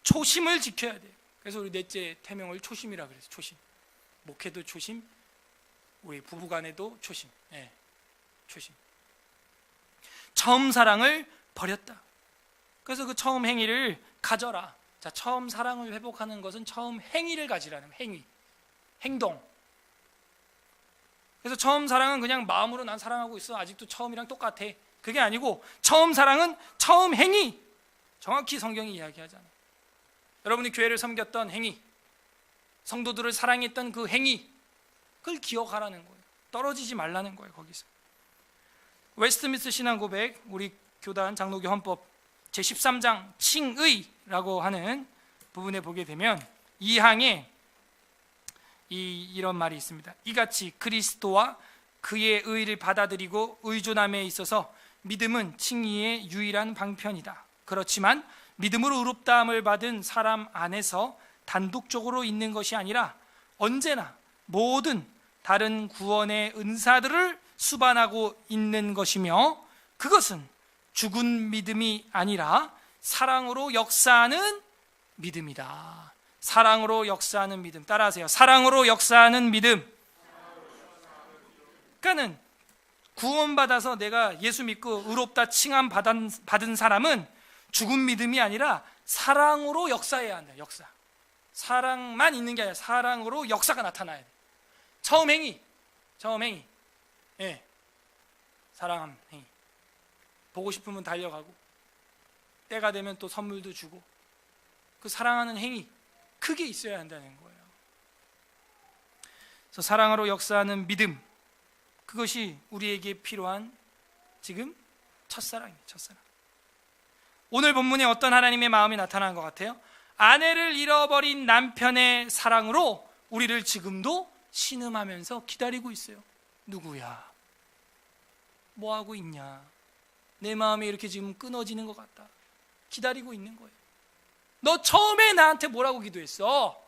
초심을 지켜야 돼요. 그래서 우리 넷째 태명을 초심이라 그래서 초심. 목회도 초심, 우리 부부간에도 초심. 네, 초심. 처음 사랑을 버렸다. 그래서 그 처음 행위를 가져라. 자, 처음 사랑을 회복하는 것은 처음 행위를 가지라는, 행위, 행동. 그래서 처음 사랑은 그냥 마음으로 난 사랑하고 있어, 아직도 처음이랑 똑같아, 그게 아니고 처음 사랑은 처음 행위. 정확히 성경이 이야기하잖아요. 여러분이 교회를 섬겼던 행위, 성도들을 사랑했던 그 행위, 그걸 기억하라는 거예요. 떨어지지 말라는 거예요. 거기서 웨스트민스터 신앙고백, 우리 교단 장로교 헌법 제13장 칭의라고 하는 부분에 보게 되면 2항에 이런 말이 있습니다. 이같이 그리스도와 그의 의를 받아들이고 의존함에 있어서 믿음은 칭의의 유일한 방편이다. 그렇지만 믿음으로 의롭다함을 받은 사람 안에서 단독적으로 있는 것이 아니라 언제나 모든 다른 구원의 은사들을 수반하고 있는 것이며, 그것은 죽은 믿음이 아니라 사랑으로 역사하는 믿음이다. 사랑으로 역사하는 믿음. 따라하세요. 사랑으로 역사하는 믿음. 그러니까는 구원받아서 내가 예수 믿고 의롭다 칭함 받은 사람은 죽은 믿음이 아니라 사랑으로 역사해야 한다. 역사. 사랑만 있는 게 아니라 사랑으로 역사가 나타나야 돼. 처음 행위. 처음 행위. 예. 사랑함 행위. 보고 싶으면 달려가고, 때가 되면 또 선물도 주고, 그 사랑하는 행위, 크게 있어야 한다는 거예요. 그래서 사랑으로 역사하는 믿음, 그것이 우리에게 필요한 지금 첫사랑이에요. 첫사랑. 오늘 본문에 어떤 하나님의 마음이 나타난 것 같아요? 아내를 잃어버린 남편의 사랑으로 우리를 지금도 신음하면서 기다리고 있어요. 누구야? 뭐하고 있냐? 내 마음이 이렇게 지금 끊어지는 것 같다. 기다리고 있는 거예요. 너 처음에 나한테 뭐라고 기도했어?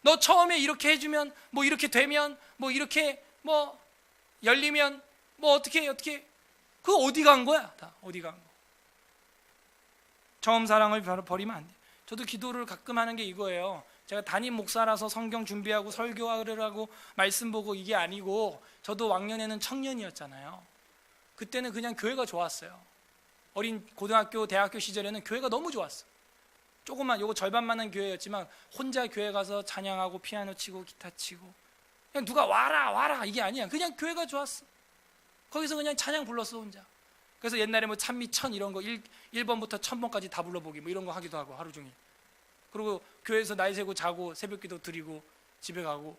너 처음에 이렇게 해주면, 뭐 이렇게 되면, 뭐 이렇게 뭐 열리면, 뭐 어떻게 그거 어디 간 거야? 다 어디 간 거? 처음 사랑을 버리면 안 돼. 저도 기도를 가끔 하는 게 이거예요. 제가 담임 목사라서 성경 준비하고 설교를 하고 말씀 보고 이게 아니고, 저도 왕년에는 청년이었잖아요. 그때는 그냥 교회가 좋았어요. 어린 고등학교, 대학교 시절에는 교회가 너무 좋았어. 조금만, 요거 절반만한 교회였지만 혼자 교회 가서 찬양하고 피아노 치고 기타 치고, 그냥 누가 와라 이게 아니야. 그냥 교회가 좋았어. 거기서 그냥 찬양 불렀어, 혼자. 그래서 옛날에 뭐 찬미천 이런 거 1번부터 1000번까지 다 불러보기 뭐 이런 거 하기도 하고, 하루 종일. 그리고 교회에서 나이 세고 자고 새벽기도 드리고 집에 가고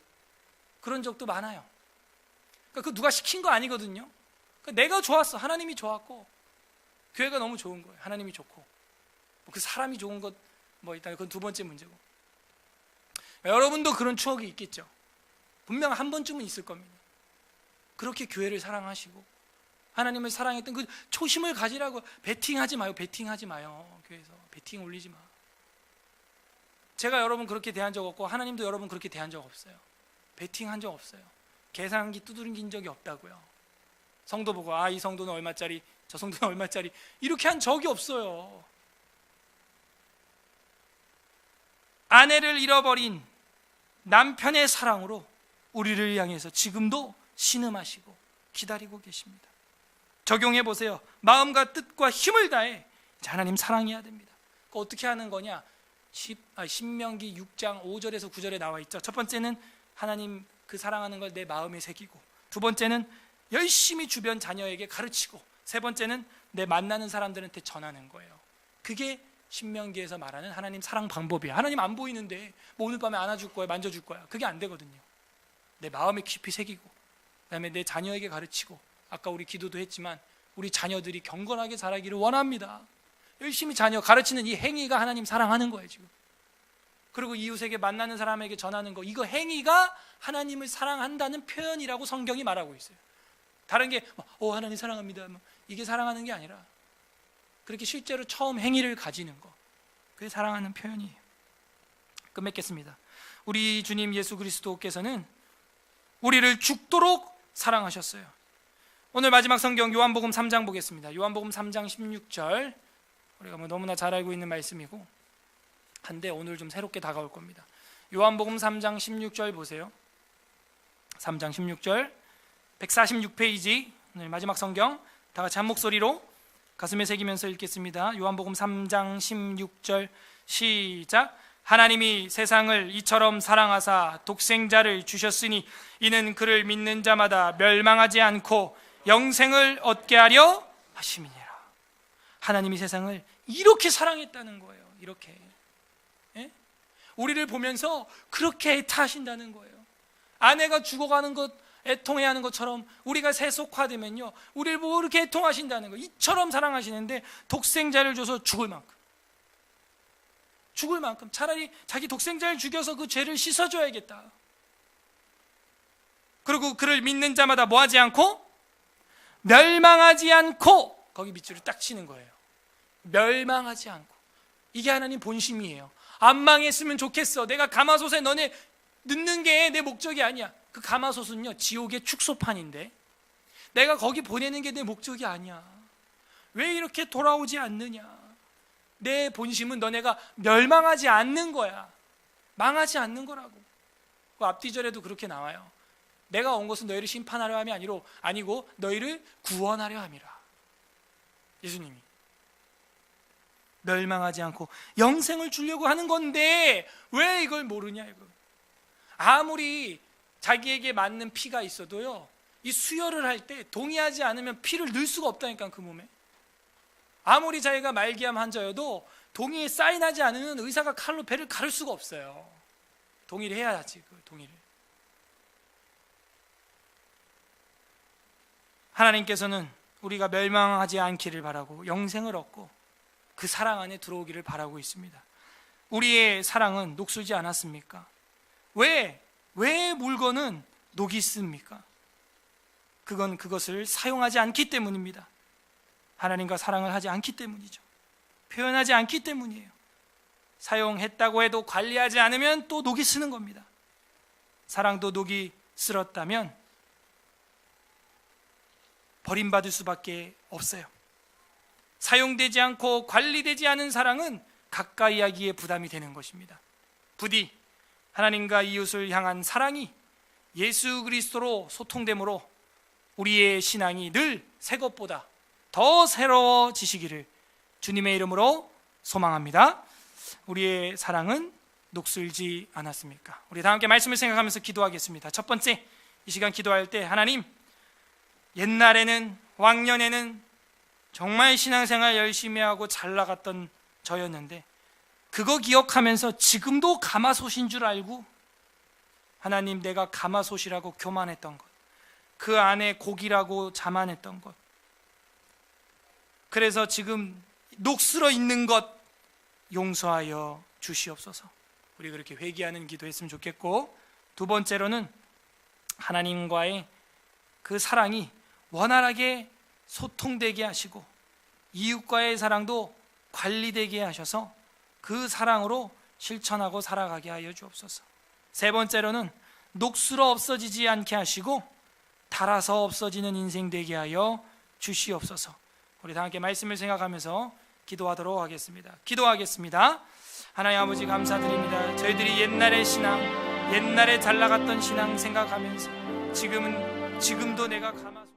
그런 적도 많아요. 그러니까 그 누가 시킨 거 아니거든요. 그러니까 내가 좋았어. 하나님이 좋았고 교회가 너무 좋은 거예요. 하나님이 좋고 그 사람이 좋은 것 뭐 일단 그건 두 번째 문제고. 여러분도 그런 추억이 있겠죠. 분명 한 번쯤은 있을 겁니다. 그렇게 교회를 사랑하시고 하나님을 사랑했던 그 초심을 가지라고. 베팅하지 마요. 교회에서 베팅 올리지 마. 제가 여러분 그렇게 대한 적 없고 하나님도 여러분 그렇게 대한 적 없어요. 베팅한 적 없어요. 계산기 두드린 적이 없다고요. 성도 보고 이 성도는 얼마짜리, 저 성도는 얼마짜리 이렇게 한 적이 없어요. 아내를 잃어버린 남편의 사랑으로 우리를 향해서 지금도 신음하시고 기다리고 계십니다. 적용해 보세요. 마음과 뜻과 힘을 다해 하나님 사랑해야 됩니다. 어떻게 하는 거냐? 신명기 6장 5절에서 9절에 나와 있죠. 첫 번째는 하나님 그 사랑하는 걸 내 마음에 새기고, 두 번째는 열심히 주변 자녀에게 가르치고, 세 번째는 내 만나는 사람들한테 전하는 거예요. 그게 신명기에서 말하는 하나님 사랑 방법이에요. 하나님 안 보이는데 뭐 오늘 밤에 안아줄 거야, 만져줄 거야. 그게 안 되거든요. 내 마음에 깊이 새기고, 그다음에 내 자녀에게 가르치고, 아까 우리 기도도 했지만 우리 자녀들이 경건하게 자라기를 원합니다. 열심히 자녀 가르치는 이 행위가 하나님 사랑하는 거예요, 지금. 그리고 이웃에게 만나는 사람에게 전하는 거, 이거 행위가 하나님을 사랑한다는 표현이라고 성경이 말하고 있어요. 다른 게 하나님 사랑합니다, 이게 사랑하는 게 아니라 그렇게 실제로 처음 행위를 가지는 거, 그게 사랑하는 표현이에요. 끝맺겠습니다. 우리 주님 예수 그리스도께서는 우리를 죽도록 사랑하셨어요. 오늘 마지막 성경 요한복음 3장 보겠습니다. 요한복음 3장 16절, 우리가 너무나 잘 알고 있는 말씀이고 한데 오늘 좀 새롭게 다가올 겁니다. 요한복음 3장 16절 보세요. 3장 16절 146페이지, 오늘 마지막 성경 다 같이 한 목소리로 가슴에 새기면서 읽겠습니다. 요한복음 3장 16절 시작. 하나님이 세상을 이처럼 사랑하사 독생자를 주셨으니 이는 그를 믿는 자마다 멸망하지 않고 영생을 얻게 하려 하심이니라. 하나님이 세상을 이렇게 사랑했다는 거예요. 이렇게. 우리를 보면서 그렇게 애타하신다는 거예요. 아내가 죽어가는 것 애통해하는 것처럼 우리가 세속화되면요, 우리를 보고 그렇게 애통하신다는 거예요. 이처럼 사랑하시는데 독생자를 줘서 죽을 만큼 차라리 자기 독생자를 죽여서 그 죄를 씻어줘야겠다. 그리고 그를 믿는 자마다 뭐하지 않고 멸망하지 않고, 거기 밑줄을 딱 치는 거예요. 멸망하지 않고. 이게 하나님 본심이에요. 안 망했으면 좋겠어. 내가 가마솥에 너네 넣는 게 내 목적이 아니야. 그 가마솥은요, 지옥의 축소판인데 내가 거기 보내는 게 내 목적이 아니야. 왜 이렇게 돌아오지 않느냐? 내 본심은 너네가 멸망하지 않는 거야. 망하지 않는 거라고. 그 앞뒤절에도 그렇게 나와요. 내가 온 것은 너희를 심판하려 함이 아니고 너희를 구원하려 함이라. 예수님이 멸망하지 않고 영생을 주려고 하는 건데 왜 이걸 모르냐 이거. 아무리 자기에게 맞는 피가 있어도요, 이 수혈을 할 때 동의하지 않으면 피를 넣을 수가 없다니까, 그 몸에. 아무리 자기가 말기암 환자여도 동의에 사인하지 않으면 의사가 칼로 배를 가를 수가 없어요. 동의를 해야지, 그 동의를. 하나님께서는 우리가 멸망하지 않기를 바라고 영생을 얻고 그 사랑 안에 들어오기를 바라고 있습니다. 우리의 사랑은 녹슬지 않았습니까? 왜 물건은 녹이 있습니까? 그것을 사용하지 않기 때문입니다. 하나님과 사랑을 하지 않기 때문이죠. 표현하지 않기 때문이에요. 사용했다고 해도 관리하지 않으면 또 녹이 쓰는 겁니다. 사랑도 녹이 쓸었다면 버림받을 수밖에 없어요. 사용되지 않고 관리되지 않은 사랑은 가까이 하기에 부담이 되는 것입니다. 부디 하나님과 이웃을 향한 사랑이 예수 그리스도로 소통됨으로 우리의 신앙이 늘 새 것보다 더 새로워지시기를 주님의 이름으로 소망합니다. 우리의 사랑은 녹슬지 않았습니까? 우리 다 함께 말씀을 생각하면서 기도하겠습니다. 첫 번째, 이 시간 기도할 때 하나님, 옛날에는 왕년에는 정말 신앙생활 열심히 하고 잘 나갔던 저였는데 그거 기억하면서 지금도 가마솥인 줄 알고 하나님, 내가 가마솥이라고 교만했던 것, 그 안에 고기라고 자만했던 것, 그래서 지금 녹슬어 있는 것 용서하여 주시옵소서. 우리 그렇게 회개하는 기도했으면 좋겠고, 두 번째로는 하나님과의 그 사랑이 원활하게 소통되게 하시고 이웃과의 사랑도 관리되게 하셔서 그 사랑으로 실천하고 살아가게 하여 주옵소서. 세 번째로는 녹슬어 없어지지 않게 하시고 닳아서 없어지는 인생 되게 하여 주시옵소서. 우리 다 함께 말씀을 생각하면서 기도하도록 하겠습니다. 기도하겠습니다. 하나님 아버지, 감사드립니다. 저희들이 옛날의 신앙, 옛날에 잘 나갔던 신앙 생각하면서 지금도 내가 가마솥